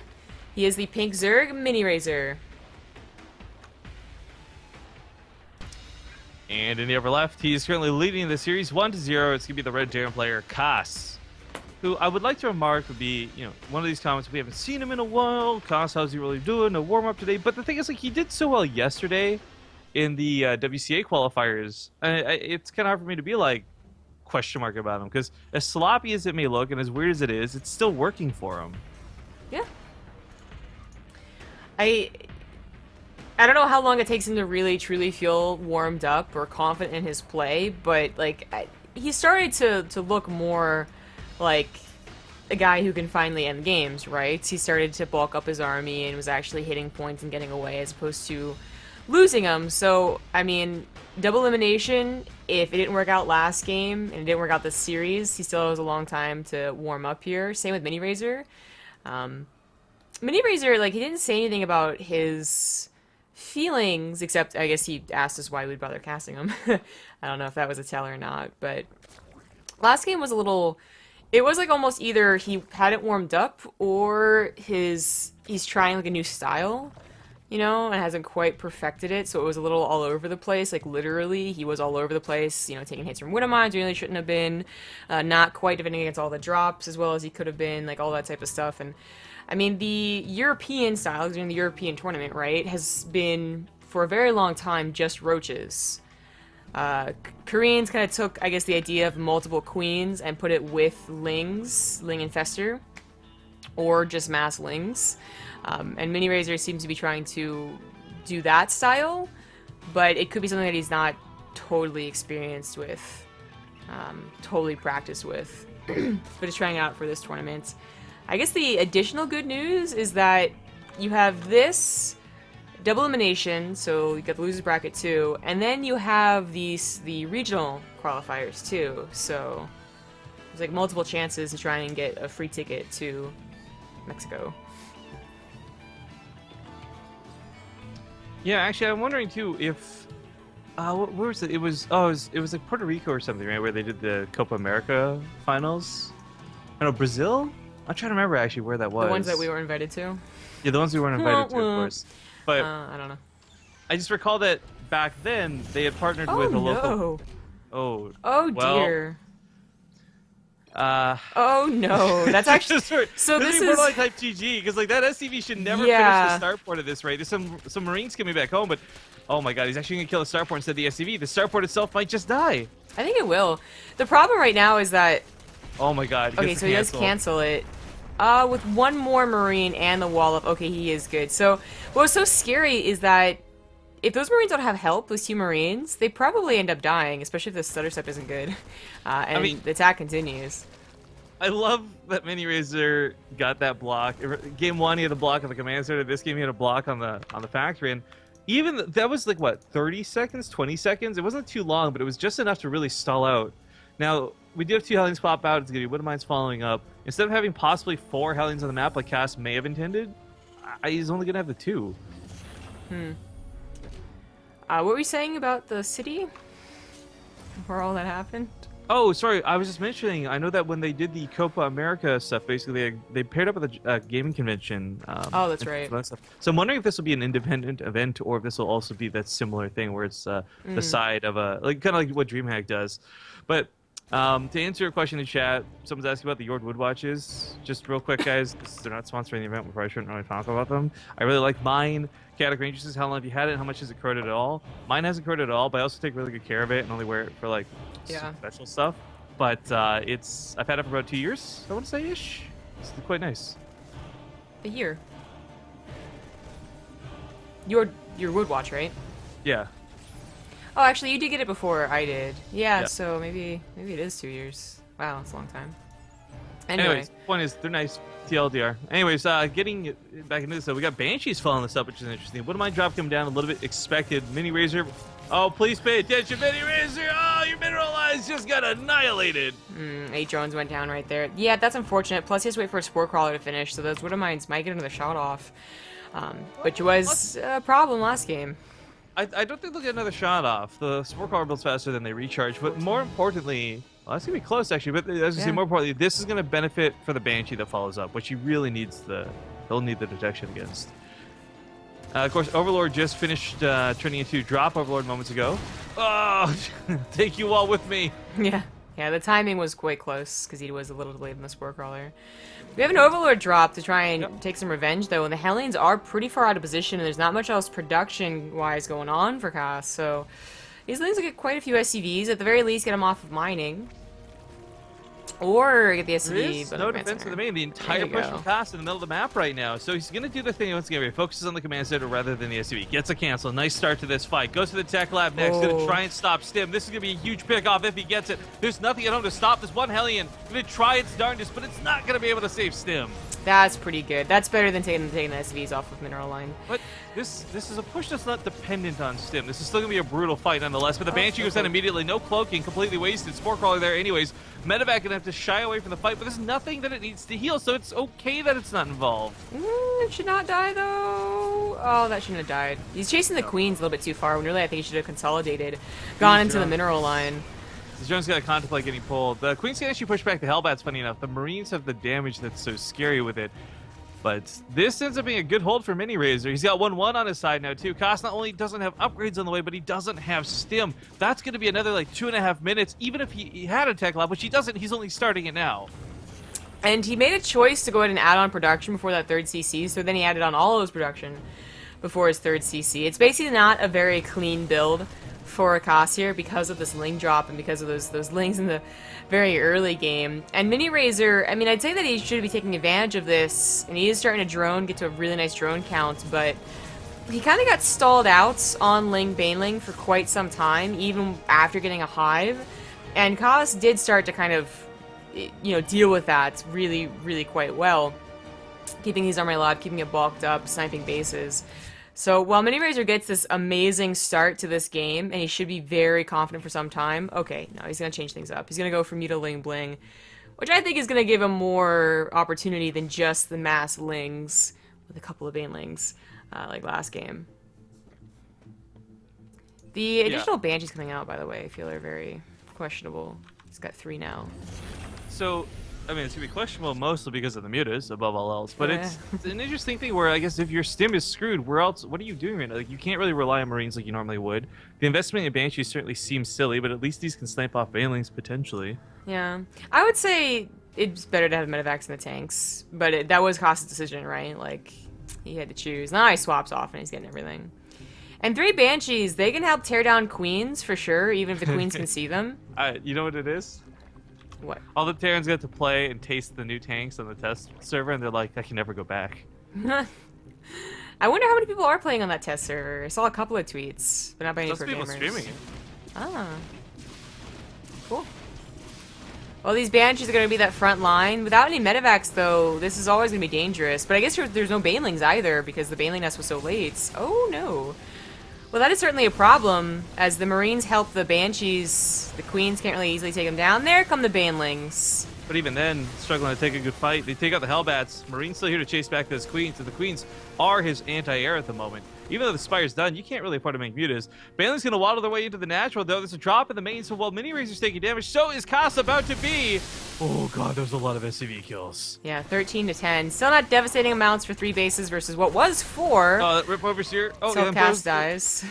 He is the pink Zerg Miniraiser. And in the upper left, he is currently leading the series 1-0. It's going to be the red Darren player, Kas, who I would like to remark would be, you know, one of these comments, we haven't seen him in a while. Kas, how's he really doing? No warm-up today. But the thing is, like, he did so well yesterday in the WCA qualifiers. It's kind of hard for me to be like, question mark about him, because as sloppy as it may look and as weird as it is, it's still working for him. Yeah. I don't know how long it takes him to really truly feel warmed up or confident in his play, but like he started to look more like a guy who can finally end games, right? He started to bulk up his army and was actually hitting points and getting away as opposed to losing them. So, I mean, double elimination, if it didn't work out last game and it didn't work out this series, he still has a long time to warm up here. Same with Miniraiser. Miniraiser, like, he didn't say anything about his feelings, except I guess he asked us why we'd bother casting him. I don't know if that was a tell or not, but last game was a little, it was like almost either he hadn't warmed up or he's trying like a new style, you know, and hasn't quite perfected it, so it was a little all over the place. Like, literally, he was all over the place, you know, taking hits from Widowmines, really shouldn't have been, not quite defending against all the drops as well as he could have been, like, all that type of stuff. And I mean, the European style, during the European tournament, right, has been, for a very long time, just roaches. Koreans kind of took, I guess, the idea of multiple queens and put it with lings, Ling and Fester, or just mass lings. And Miniraiser seems to be trying to do that style, but it could be something that he's not totally experienced with totally practiced with, but just trying it out for this tournament. I guess the additional good news is that you have this double elimination, so you got the losers bracket too, and then you have the regional qualifiers too, so there's like multiple chances to try and get a free ticket to Mexico. Yeah, actually, I'm wondering too if where was it? It was it was like Puerto Rico or something, right? Where they did the Copa America finals. I don't know, Brazil. I'm trying to remember actually where that was. The ones that we were invited to. Yeah, the ones we weren't invited to, of course. But I don't know. I just recall that back then they had partnered with a local. Oh. Oh well, dear. Oh no, that's actually so. This is like Type GG because like that SCV should never finish the starport at this rate. There's some Marines coming back home, but oh my god, he's actually gonna kill the starport instead of the SCV. The starport itself might just die. I think it will. The problem right now is that. Oh my god. Okay, so he does cancel it. With one more Marine and the wall up. Okay, he is good. So what's so scary is that if those Marines don't have help, those 2 Marines, they probably end up dying, especially if the stutter step isn't good. And I mean, the attack continues. I love that Miniraiser got that block. Game 1, he had a block on the command center. This game, he had a block on the factory. And even that was like, what, 30 seconds, 20 seconds? It wasn't too long, but it was just enough to really stall out. Now, we do have 2 Hellions pop out. It's going to be Widowmines following up. Instead of having possibly 4 Hellions on the map like Cass may have intended, he's only going to have the 2. What were you saying about the city? Where all that happened? Oh, sorry. I was just mentioning, I know that when they did the Copa America stuff, basically, they paired up with a gaming convention. Oh, that's right. So I'm wondering if this will be an independent event or if this will also be that similar thing where it's the side of a, like kind of like what DreamHack does. But to answer your question in chat, someone's asking about the Yord Wood watches. Just real quick, guys, because they're not sponsoring the event, we probably shouldn't really talk about them. I really like mine. Chaotic Ranger says, how long have you had it? How much has it corroded at all? Mine hasn't corroded at all, but I also take really good care of it and only wear it for like special stuff. But I've had it for about 2 years, I want to say ish. It's quite nice. A year. Your wood watch, right? Yeah. Oh, actually, you did get it before I did. Yeah. So maybe it is 2 years. Wow, that's a long time. Anyways, point is, they're nice. TLDR. Anyways, getting back into this, though, we got Banshees following this up, which is interesting. Wouldn't mind drop coming down a little bit expected. Miniraiser. Oh, please pay attention, Miniraiser. Oh, your mineralized just got annihilated. 8 drones went down right there. Yeah, that's unfortunate. Plus, he has to wait for a Spore Crawler to finish, so those Widowmines might get another shot off. Which was a problem last game. I don't think they'll get another shot off. The Spore Crawler builds faster than they recharge, but more importantly... Well, that's going to be close, actually, but as I say, more importantly, this is going to benefit for the Banshee that follows up, which he really needs he'll need the detection against. Of course, Overlord just finished turning into Drop Overlord moments ago. Oh, take you all with me. Yeah, the timing was quite close, because he was a little delayed in the Spore Crawler. We have an Overlord drop to try and take some revenge, though, and the Hellions are pretty far out of position, and there's not much else production-wise going on for Cass, so... These lanes will get quite a few SCVs. At the very least, get them off of mining. Or get the SCV. There is no defense for the main. The entire push will pass in the middle of the map right now. So he's going to do the thing once again. He focuses on the command center rather than the SCV. Gets a cancel. Nice start to this fight. Goes to the tech lab next. Going to try and stop Stim. This is going to be a huge pickoff if he gets it. There's nothing at home to stop this one Hellion. Going to try its darndest, but it's not going to be able to save Stim. That's pretty good. That's better than taking the SCVs off of Mineral Line. But this is a push that's not dependent on Stim. This is still going to be a brutal fight nonetheless. But the Banshee goes down immediately. No cloaking. Completely wasted. Spore Crawler there anyways. Medevac going to have to shy away from the fight, but there's nothing that it needs to heal, so it's okay that it's not involved. It should not die, though. Oh, that shouldn't have died. He's chasing the Queens a little bit too far, when really I think he should have consolidated, gone into the Mineral Line. The drone's got to contemplate getting pulled. The Queens can actually push back the Hellbats, funny enough. The Marines have the damage that's so scary with it. But this ends up being a good hold for Miniraiser. He's got 1-1 on his side now, too. Koss not only doesn't have upgrades on the way, but he doesn't have Stim. That's going to be another, like, 2.5 minutes, even if he had a tech lab, which he doesn't. He's only starting it now. And he made a choice to go ahead and add on production before that third CC, so then he added on all of his production before his third CC. It's basically not a very clean build for Koss here because of this Ling drop and because of those Lings in the very early game. And Miniraiser, I mean, I'd say that he should be taking advantage of this, and he is starting to drone, get to a really nice drone count, but he kind of got stalled out on Ling Baneling for quite some time, even after getting a Hive. And Kaz did start to kind of, deal with that really, really quite well. Keeping his armor alive, keeping it bulked up, sniping bases. So while Miniraiser gets this amazing start to this game, and he should be very confident for some time, okay, no, he's going to change things up. He's going to go for Muta Ling Bling, which I think is going to give him more opportunity than just the mass Lings with a couple of Banelings, like last game. The additional Banshees coming out, by the way, I feel are very questionable. He's got 3 now. So, I mean, it's going to be questionable mostly because of the mutas, above all else. But it's an interesting thing where I guess if your stim is screwed, what are you doing right now? Like, you can't really rely on Marines like you normally would. The investment in Banshees certainly seems silly, but at least these can snipe off Banelings potentially. Yeah. I would say it's better to have Medivacs in the tanks, but that was Costa's decision, right? Like, he had to choose. Now he swaps off and he's getting everything. And 3 Banshees, they can help tear down Queens for sure, even if the Queens can see them. You know what it is? What? All the Terrans get to play and taste the new tanks on the test server, and they're like, I can never go back. I wonder how many people are playing on that test server. I saw a couple of tweets, but not by any pro people gamers. streaming it. Ah. Cool. Well, these Banshees are going to be that front line. Without any Medivacs, though, this is always going to be dangerous. But I guess there's no Banelings either, because the Baneling nest was so late. Oh, no. Well, that is certainly a problem, as the Marines help the Banshees. The Queens can't really easily take them down. There come the Banelings. But even then, struggling to take a good fight. They take out the Hellbats. Marine's still here to chase back those Queens, and the Queens are his anti-air at the moment. Even though the Spire's done, you can't really afford to make mutas. Baneling's going to waddle their way into the natural, though. There's a drop in the main, so while Miniraiser's taking damage, so is Casa about to be. Oh god, there's a lot of SCV kills. Yeah, 13 to 10. Still not devastating amounts for 3 bases versus what was 4. Rip overs here. Oh, so yeah, Cass dies.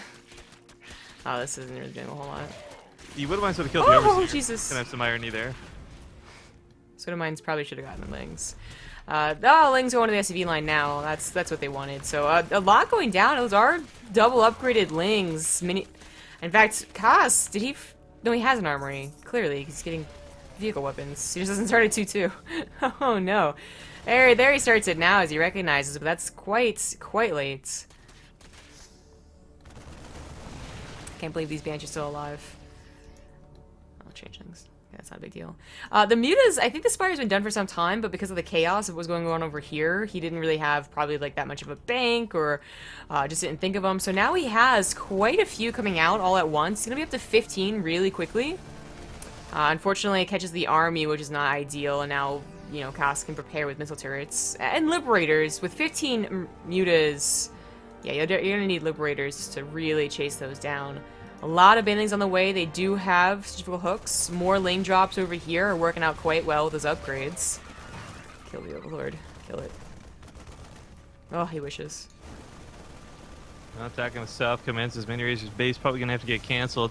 Oh, this isn't really doing a whole lot. You would've minded to kill the overseer. Oh, Jesus. Gonna have some irony there. Soda Mines probably should have gotten the Lings. Lings are one of the SCV line now. That's what they wanted. So a lot going down. Those are double upgraded Lings. In fact, Cass, did he? No, he has an armory. Clearly, he's getting vehicle weapons. He just doesn't start at 2-2. Oh no. There he starts it now as he recognizes, but that's quite late. Can't believe these Banshees are still alive. I'll change things. Yeah, that's not a big deal. The mutas, I think the Spire's been done for some time, but because of the chaos of what was going on over here, he didn't really have probably like that much of a bank, or just didn't think of them. So now he has quite a few coming out all at once. He's gonna be up to 15 really quickly. Unfortunately, it catches the army, which is not ideal, and now, Cass can prepare with missile turrets. And Liberators, with 15 mutas, yeah, you're gonna need Liberators to really chase those down. A lot of Banelings on the way. They do have centrifugal hooks. More lane drops over here are working out quite well with those upgrades. Kill the Overlord. Kill it. Oh, he wishes. Attacking the south commences. Miniraiser's base probably going to have to get canceled.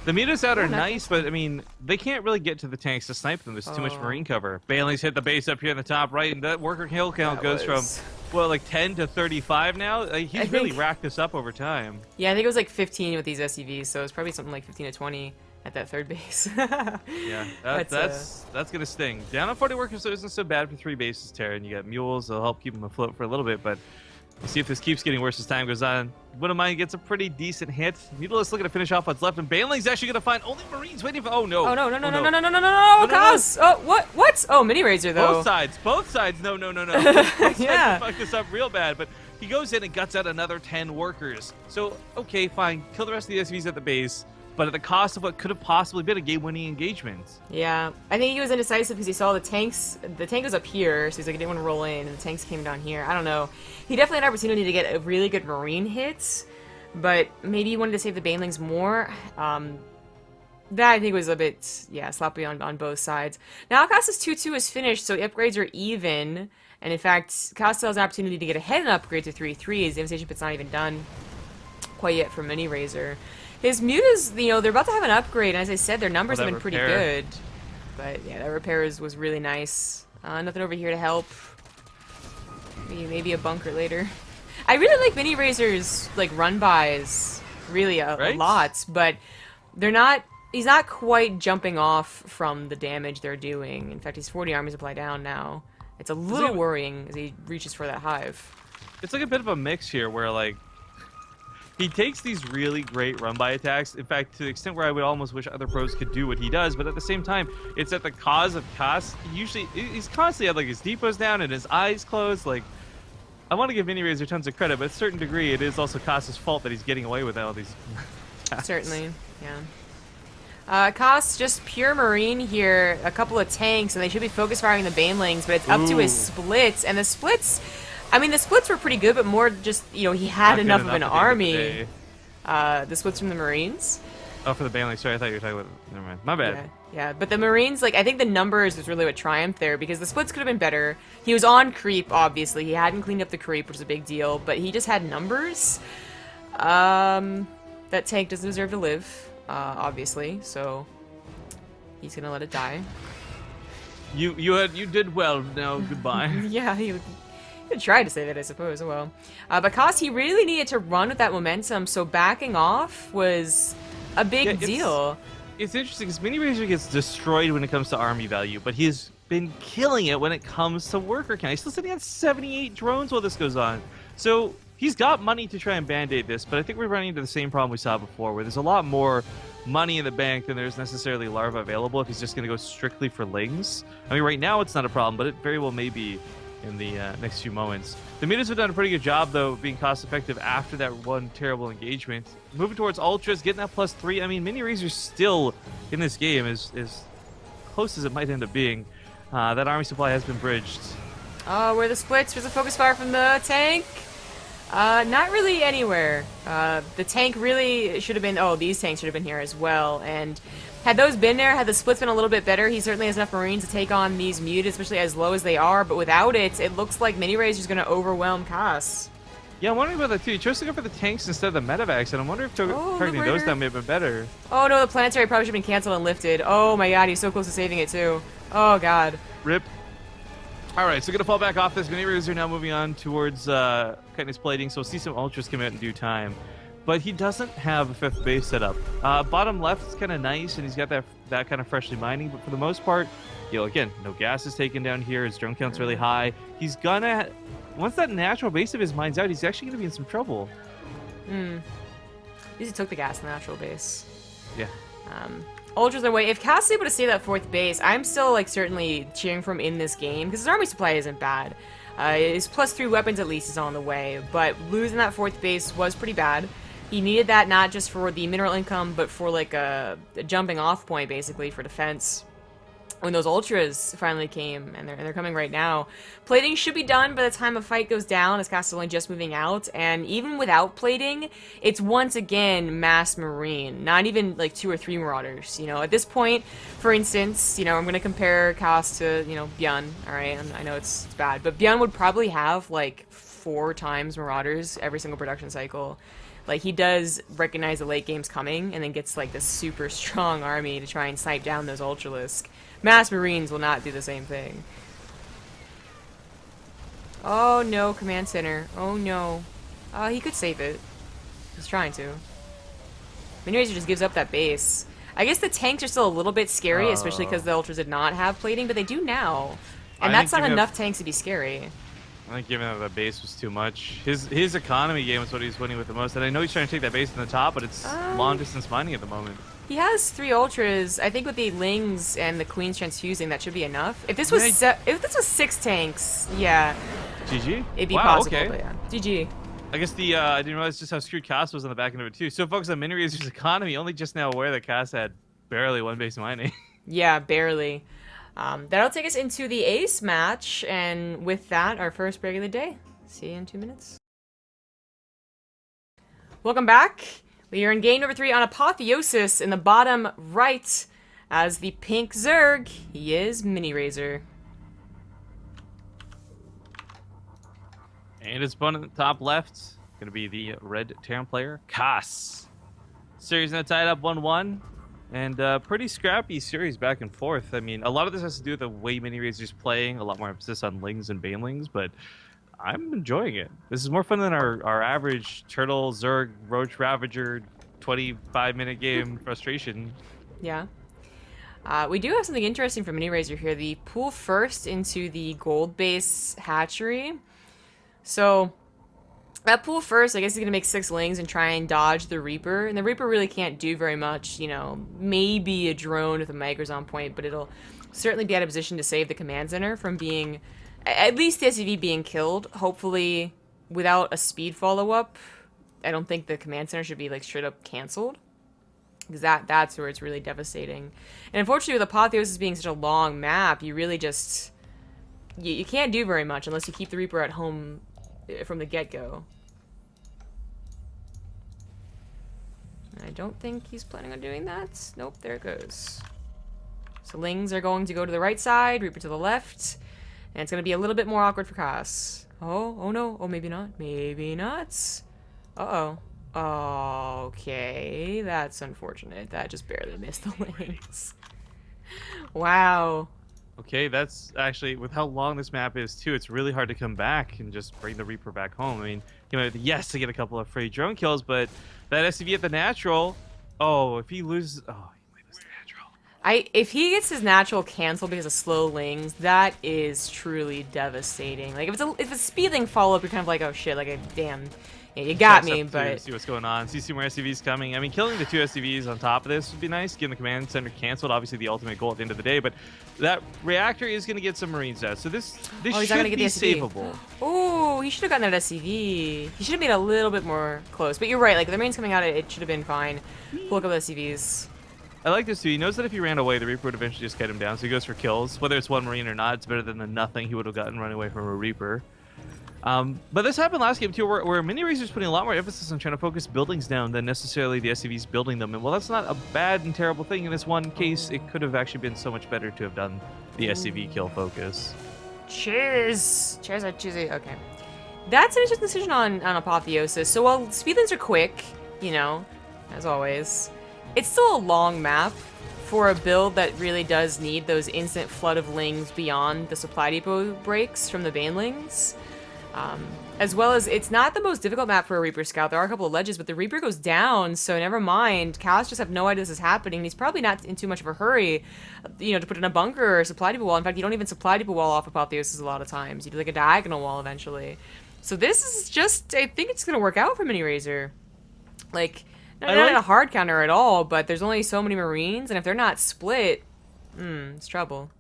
The mutas out are nice, but, I mean, they can't really get to the tanks to snipe them. There's too much Marine cover. Banelings hit the base up here in the top right, and that worker kill count goes from, well, like 10 to 35 now? He's really racked this up over time. Yeah, I think it was like 15 with these SCVs, so it's probably something like 15 to 20 at that third base. Yeah, that's going to sting. Down on 40 workers, so isn't so bad for 3 bases, Terran. You got mules, they'll help keep them afloat for a little bit, but we'll see if this keeps getting worse as time goes on. One of mine gets a pretty decent hit. Mutila's looking to finish off what's left, and Baneling's actually going to find only Marines waiting for. Oh no! Oh no! Cos! Oh what? Oh, Miniraiser though. Both sides. No. Yeah. Fuck this up real bad, but he goes in and guts out another 10 workers. So okay, fine, kill the rest of the SVs at the base, but at the cost of what could have possibly been a game-winning engagement. Yeah, I think he was indecisive because he saw the tanks. The tank was up here, so he's like, I didn't want to roll in, and the tanks came down here. I don't know. He definitely had an opportunity to get a really good Marine hit, but maybe he wanted to save the Banelings more. That I think was a bit, sloppy on both sides. Now Casta's 2-2 is finished, so the upgrades are even. And in fact, Casta has an opportunity to get ahead and upgrade to 3-3. His Devastation Pit's not even done quite yet for Miniraiser. His mutas, they're about to have an upgrade, and as I said, their numbers have been pretty good. But yeah, that repair was really nice. Nothing over here to help. Maybe a bunker later. I really like Miniraiser's run-bys, really a lot, but they're not. He's not quite jumping off from the damage they're doing. In fact, he's 40 army supply down now. It's a little worrying as he reaches for that hive. It's like a bit of a mix here where, He takes these really great run-by attacks. In fact, to the extent where I would almost wish other pros could do what he does, but at the same time, it's at the cause of Koss. He's constantly had like his depots down and his eyes closed. Like, I want to give Miniraiser tons of credit, but to a certain degree, it is also Koss's fault that he's getting away with all these attacks. Certainly, yeah. Koss just pure Marine here, a couple of tanks, and they should be focus firing the Banelings, but it's up to his splits, and the splits, I mean, the splits were pretty good, but more just, you know, he had enough of an army. The splits from the Marines. Oh, for the Banelings, sorry, I thought you were talking about, never mind, my bad. Yeah, but the Marines, like, I think the numbers is really what triumphed there, because the splits could have been better. He was on creep, obviously, he hadn't cleaned up the creep, which is a big deal, but he just had numbers. That tank doesn't deserve to live, obviously, so he's gonna let it die. You did well. Now goodbye. Yeah, he tried to say that, I suppose. Oh well. But Koss, he really needed to run with that momentum, so backing off was a big deal. It's interesting because Miniraiser gets destroyed when it comes to army value, but he's been killing it when it comes to worker count. He's still sitting at 78 drones while this goes on. So he's got money to try and band-aid this, but I think we're running into the same problem we saw before, where there's a lot more money in the bank than there's necessarily larva available if he's just going to go strictly for lings. I mean, right now it's not a problem, but it very well may be in the next few moments. The Minas have done a pretty good job, though, of being cost-effective after that one terrible engagement. Moving towards Ultras, getting that +3. I mean, Miniraiser still, in this game, is close as it might end up being. That army supply has been bridged. Oh, where are the splits? There's a focus fire from the tank. Not really anywhere. The tank really should have been... Oh, these tanks should have been here as well. And had those been there, had the splits been a little bit better, he certainly has enough Marines to take on these muted, especially as low as they are. But without it, it looks like Miniraiser's going to overwhelm Koss. Yeah, I'm wondering about that too. He chose to go for the tanks instead of the medevacs, and I'm wondering if targeting those down may have been better. Oh no, the planetary probably should have been canceled and lifted. Oh my god, he's so close to saving it too. Oh god. Rip. Alright, so gonna fall back off this. Miniraiser now moving on towards cutting his plating, so we'll see some ultras come out in due time. But he doesn't have a fifth base set up. Bottom left is kind of nice, and he's got that kind of freshly mining, but for the most part, you know, again, no gas is taken down here. His drone count's really high. He's gonna... Once that natural base of his mine's out, he's actually gonna be in some trouble. He took the gas in the natural base. Yeah. Ultras are away. If Cass is able to stay that fourth base, I'm still like certainly cheering for him in this game because his army supply isn't bad. His +3 weapons at least is on the way, but losing that fourth base was pretty bad. He needed that not just for the mineral income, but for like a jumping off point basically for defense. When those ultras finally came, and they're coming right now, plating should be done by the time a fight goes down, as Cass is only just moving out, and even without plating, it's once again mass marine, not even like 2 or 3 marauders. You know, at this point, for instance, you know, I'm gonna compare Cass to, you know, Bjorn. All right, I know it's bad, but Bjorn would probably have like 4 times marauders every single production cycle. Like, he does recognize the late game's coming, and then gets like this super strong army to try and snipe down those ultralisk. Mass Marines will not do the same thing. Oh no, command center. Oh no. He could save it. He's trying to. Miniraiser just gives up that base. I guess the tanks are still a little bit scary, especially because the ultras did not have plating, but they do now. And that's not enough tanks to be scary. I think giving up that base was too much. His economy game is what he's winning with the most, and I know he's trying to take that base in the top, but it's long distance mining at the moment. He has 3 ultras. I think with the Lings and the Queens transfusing, that should be enough. If this was if this was 6 tanks, yeah. GG? It'd be possible, but yeah. GG. I guess I didn't realize just how screwed Cass was on the back end of it too. So focused on Miniraiser's economy, only just now aware that Cass had barely 1 base mining. Yeah, barely. That'll take us into the ace match, and with that, our first break of the day. See you in 2 minutes. Welcome back. We are in game number 3 on Apotheosis in the bottom right. As the pink Zerg, he is Miniraiser. And his opponent at the top left, going to be the red Terran player, Cass. Series now tied up 1-1. And pretty scrappy series back and forth. I mean, a lot of this has to do with the way Miniraiser's playing, a lot more emphasis on Lings and Banelings, but I'm enjoying it. This is more fun than our average Turtle, Zerg, Roach, Ravager, 25-minute game frustration. Yeah. We do have something interesting for Miniraiser here. The pool first into the gold base hatchery. So, That pool first, I guess he's going to make 6 Lings and try and dodge the Reaper. And the Reaper really can't do very much, you know, maybe a drone with a Migra's on point, but it'll certainly be out of position to save the Command Center from being, at least the SCV being killed. Hopefully, without a speed follow-up, I don't think the Command Center should be, like, straight up canceled. Because that's where it's really devastating. And unfortunately, with Apotheosis being such a long map, you really just... You can't do very much unless you keep the Reaper at home from the get-go. I don't think he's planning on doing that. Nope, there it goes. So Lings are going to go to the right side, Reaper to the left, and it's going to be a little bit more awkward for Cass. Oh no. Oh, maybe not. Maybe not. Uh-oh. Okay, that's unfortunate. That just barely missed the Lings. Wow. Okay, that's actually, with how long this map is, too, it's really hard to come back and just bring the Reaper back home. I mean, you know, yes, to get a couple of free drone kills, but that SCV at the natural, oh, if he loses, oh, he might lose the natural. If he gets his natural canceled because of slow Lings, that is truly devastating. Like, if it's a speeding follow-up, you're kind of like, oh shit, like, damn, yeah, you got me, but... See what's going on, see more SCVs coming. I mean, killing the 2 SCVs on top of this would be nice, getting the command center canceled, obviously the ultimate goal at the end of the day, but that reactor is going to get some Marines out, so this should be savable. Oh, he should have gotten that SCV. He should have made a little bit more close, but you're right, like, the Marines coming out, it should have been fine. Pull a couple of SCVs. I like this too. He knows that if he ran away, the Reaper would eventually just get him down, so he goes for kills. Whether it's 1 Marine or not, it's better than the nothing he would have gotten running away from a Reaper. But this happened last game too, where Miniraiser's putting a lot more emphasis on trying to focus buildings down than necessarily the SCVs building them. And while that's not a bad and terrible thing in this one case, it could have actually been so much better to have done the SCV kill focus. Cheers! Cheers, okay. That's an interesting decision on Apotheosis. So while speedlines are quick, you know, as always, it's still a long map for a build that really does need those instant flood of Lings beyond the supply depot breaks from the Banelings. As well as, it's not the most difficult map for a Reaper Scout. There are a couple of ledges, but the Reaper goes down, so never mind. Cows just have no idea this is happening. He's probably not in too much of a hurry, you know, to put in a bunker or supply depot wall. In fact, you don't even supply depot wall off Apotheosis a lot of times. You do like a diagonal wall eventually. So this is just, I think it's going to work out for Miniraiser. Like, not a hard counter at all, but there's only so many Marines, and if they're not split, it's trouble.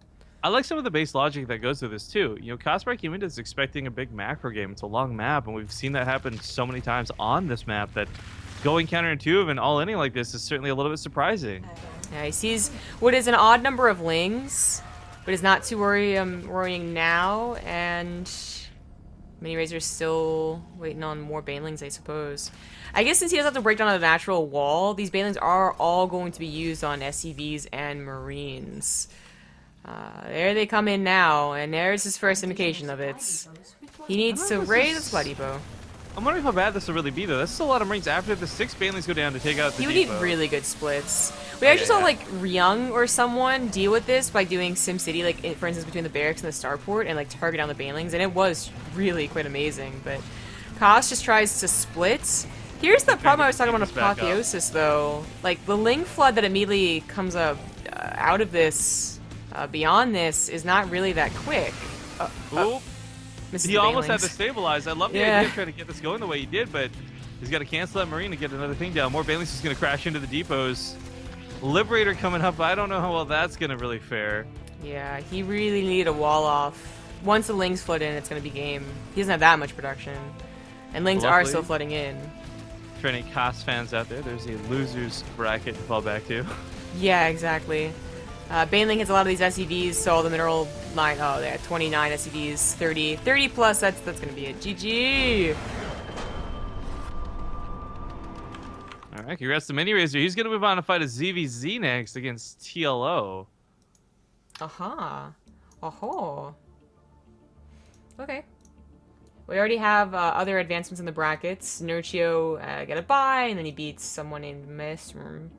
I like some of the base logic that goes with this too. You know, Cosplay came into this expecting a big macro game. It's a long map, and we've seen that happen so many times on this map that going counterintuitive and all-inning like this is certainly a little bit surprising. Yeah, he sees what is an odd number of Lings, but is not too worrying now, and Miniraiser's still waiting on more Banelings, I suppose. I guess since he doesn't have to break down the natural wall, these Banelings are all going to be used on SCVs and Marines. There they come in now, and there's his first indication of it. He needs to raise the supply depot. I'm wondering how bad this will really be, though. That's still a lot of Marines after the 6 Banelings go down to take out the He would depot. need really good splits. We actually saw, like, Ryung or someone deal with this by doing SimCity, like, for instance, between the barracks and the starport, and, like, target down the Banelings, and it was really quite amazing, but Kos just tries to split. Here's the problem I was talking about Apotheosis, though. Like, the Ling flood that immediately comes up out of this... beyond this is not really that quick. He almost had to stabilize. I love the idea of trying to get this going the way he did, but he's got to cancel that Marine to get another thing down. More Banelings is going to crash into the depots. Liberator coming up. I don't know how well that's going to really fare. Yeah, he really needed a wall off. Once the Lings flood in, it's going to be game. He doesn't have that much production. And Lings are still flooding in. For any Cos fans out there, there's a loser's bracket to fall back to. Yeah, exactly. Baneling hits a lot of these SCVs, so all the mineral line, oh, they had 29 SCVs, 30 plus, that's gonna be it. GG! Alright, congrats to Miniraiser. He's gonna move on to fight a ZvZ next against TLO. Aha. Okay. We already have other advancements in the brackets. Nurchio got a bye, and then he beats someone named Mesmer.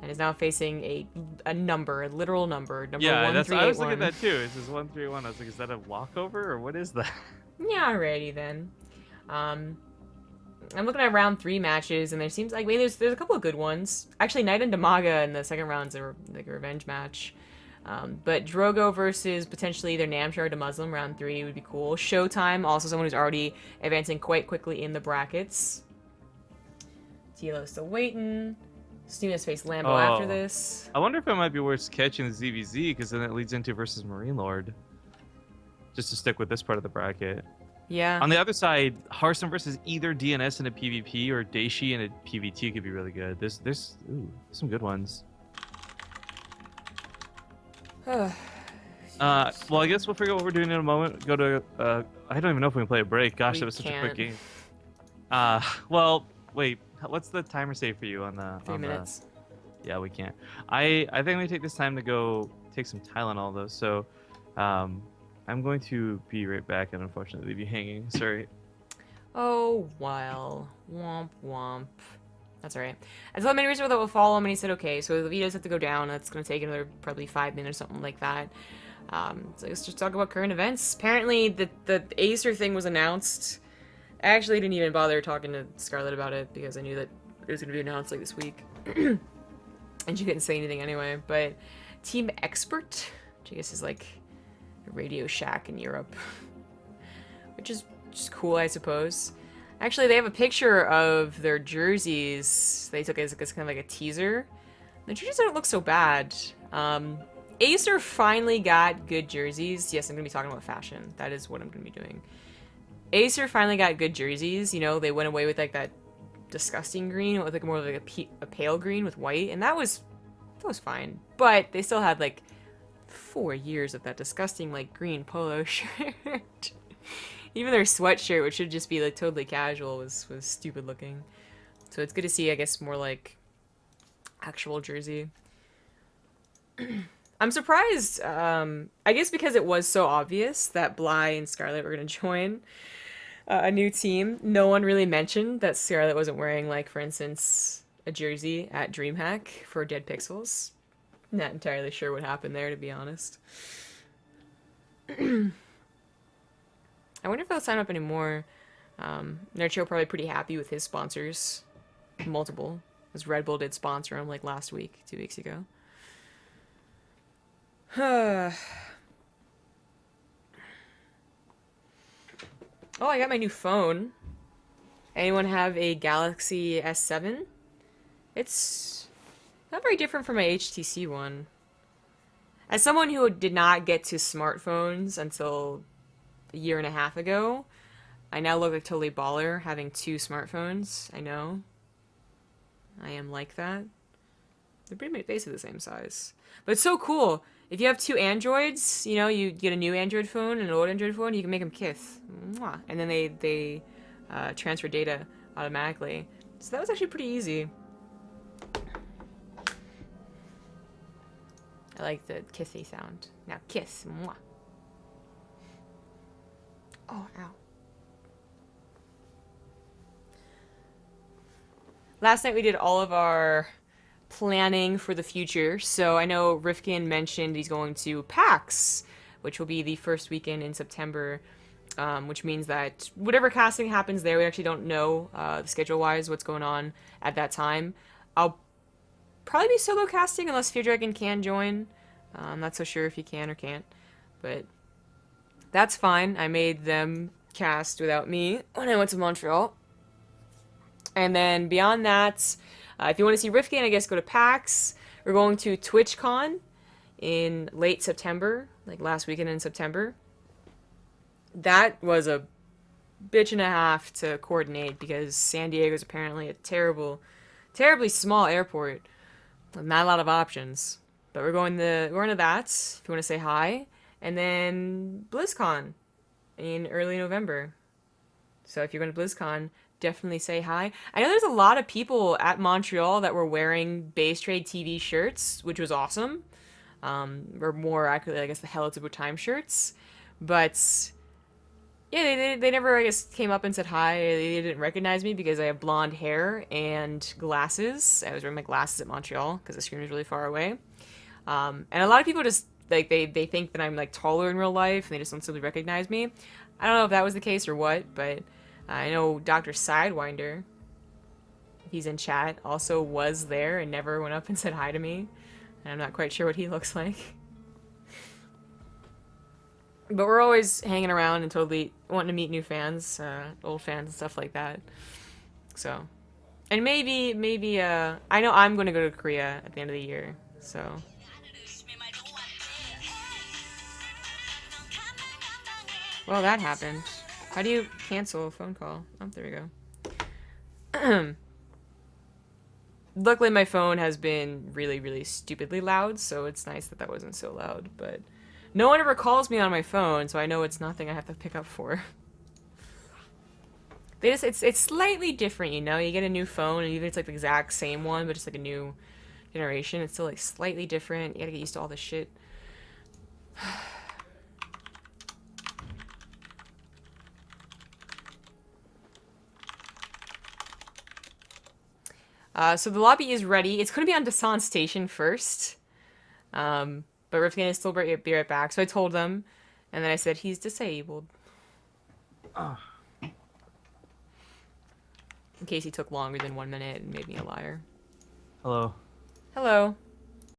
And is now facing a number, a literal number. Yeah, 1381. I was looking at that too. It says 131. I was like, is that a walkover or what is that? Yeah, alrighty then. I'm looking at round 3 matches, and there seems like there's a couple of good ones. Actually, Knight and Damaga in the second round's like a revenge match. But Drogo versus potentially either Namjar to Muslim round 3 would be cool. Showtime, also someone who's already advancing quite quickly in the brackets. Tilo's still waiting. Steamus face Lambo after this. I wonder if it might be worth catching the ZvZ, because then it leads into versus Marine Lord. Just to stick with this part of the bracket. Yeah. On the other side, Hearthstone versus either DNS in a PvP or Daishi in a PvT could be really good. There's some good ones. Uh, well, I guess we'll figure out what we're doing in a moment. Go to, I don't even know if we can play a break. Gosh, that was such a quick game. Well, wait, what's the timer say for you on the... 3 minutes. Yeah, we can't. I think we take this time to go take some Tylenol, though, so I'm going to be right back and unfortunately leave you hanging. Sorry. Oh, well. Womp womp. That's alright. I told Miniraiser that will follow him, and he said okay, so the videos have to go down. That's going to take another probably 5 minutes, something like that. So let's just talk about current events. Apparently, the Acer thing was announced. I actually didn't even bother talking to Scarlett about it, because I knew that it was going to be announced, like, this week. And she couldn't say anything anyway, but Team Expert, which I guess is, like, a Radio Shack in Europe. Which is just cool, I suppose. Actually, they have a picture of their jerseys. They took it as kind of like a teaser. The jerseys don't look so bad. Acer finally got good jerseys. Yes, I'm going to be talking about fashion. That is what I'm going to be doing. Acer finally got good jerseys. You know, they went away with like that disgusting green. It was like more of like a pale green with white. And that was fine. But they still had like 4 years of that disgusting like green polo shirt. Even their sweatshirt, which should just be like totally casual, was stupid looking. So it's good to see, I guess, more like actual jersey. I'm surprised, I guess because it was so obvious that Bly and Scarlett were going to join a new team. No one really mentioned that Scarlett wasn't wearing, like, for instance, a jersey at DreamHack for Dead Pixels. Not entirely sure what happened there, to be honest. I wonder if they'll sign up anymore. Nerdshell probably pretty happy with his sponsors. Multiple. Because Red Bull did sponsor him like last week, 2 weeks ago. Oh, I got my new phone. Anyone have a Galaxy S7? It's not very different from my HTC one. As someone who did not get to smartphones until a year and a half ago, I now look like totally baller having 2 smartphones. I know. I am like that. They're basically the same size. But it's so cool. If you have 2 Androids, you know, you get a new Android phone and an old Android phone, you can make them kiss. Mwah. And then they transfer data automatically. So that was actually pretty easy. I like the kissy sound. Now kiss. Mwah. Oh, ow. Last night we did all of our planning for the future. So I know Rifkin mentioned he's going to PAX, which will be the first weekend in September, which means that whatever casting happens there, we actually don't know schedule-wise what's going on at that time. I'll probably be solo casting unless Fear Dragon can join. I'm not so sure if he can or can't, but that's fine. I made them cast without me when I went to Montreal. And then beyond that, if you want to see Rifkin, I guess go to PAX. We're going to TwitchCon in late September, like last weekend in September. That was a bitch and a half to coordinate because San Diego is apparently a terribly small airport with not a lot of options. But we're going to that if you want to say hi. And then BlizzCon in early November. So if you're going to BlizzCon, definitely say hi. I know there's a lot of people at Montreal that were wearing BaseTradeTV shirts, which was awesome. Or more accurately, I guess, the Hell It's a Good Time shirts. But yeah, they never, I guess, came up and said hi. They didn't recognize me because I have blonde hair and glasses. I was wearing my glasses at Montreal because the screen was really far away. And a lot of people just, like, they think that I'm, like, taller in real life and they just don't simply recognize me. I don't know if that was the case or what, but I know Dr. Sidewinder, he's in chat, also was there and never went up and said hi to me. And I'm not quite sure what he looks like. But we're always hanging around and totally wanting to meet new fans, old fans and stuff like that. So, and maybe I know I'm going to go to Korea at the end of the year. So, well, that happened. How do you cancel a phone call? Oh, there we go. Luckily, my phone has been really, really stupidly loud, so it's nice that that wasn't so loud. But no one ever calls me on my phone, so I know it's nothing I have to pick up for. It's slightly different, you know. You get a new phone, and even if it's like the exact same one, but just like a new generation, it's still like slightly different. You gotta get used to all this shit. So the lobby is ready. It's going to be on Dasan Station first. But Rift's going to still be right back. So I told them, and then I said, he's disabled. In case he took longer than 1 minute and made me a liar. Hello. Hello.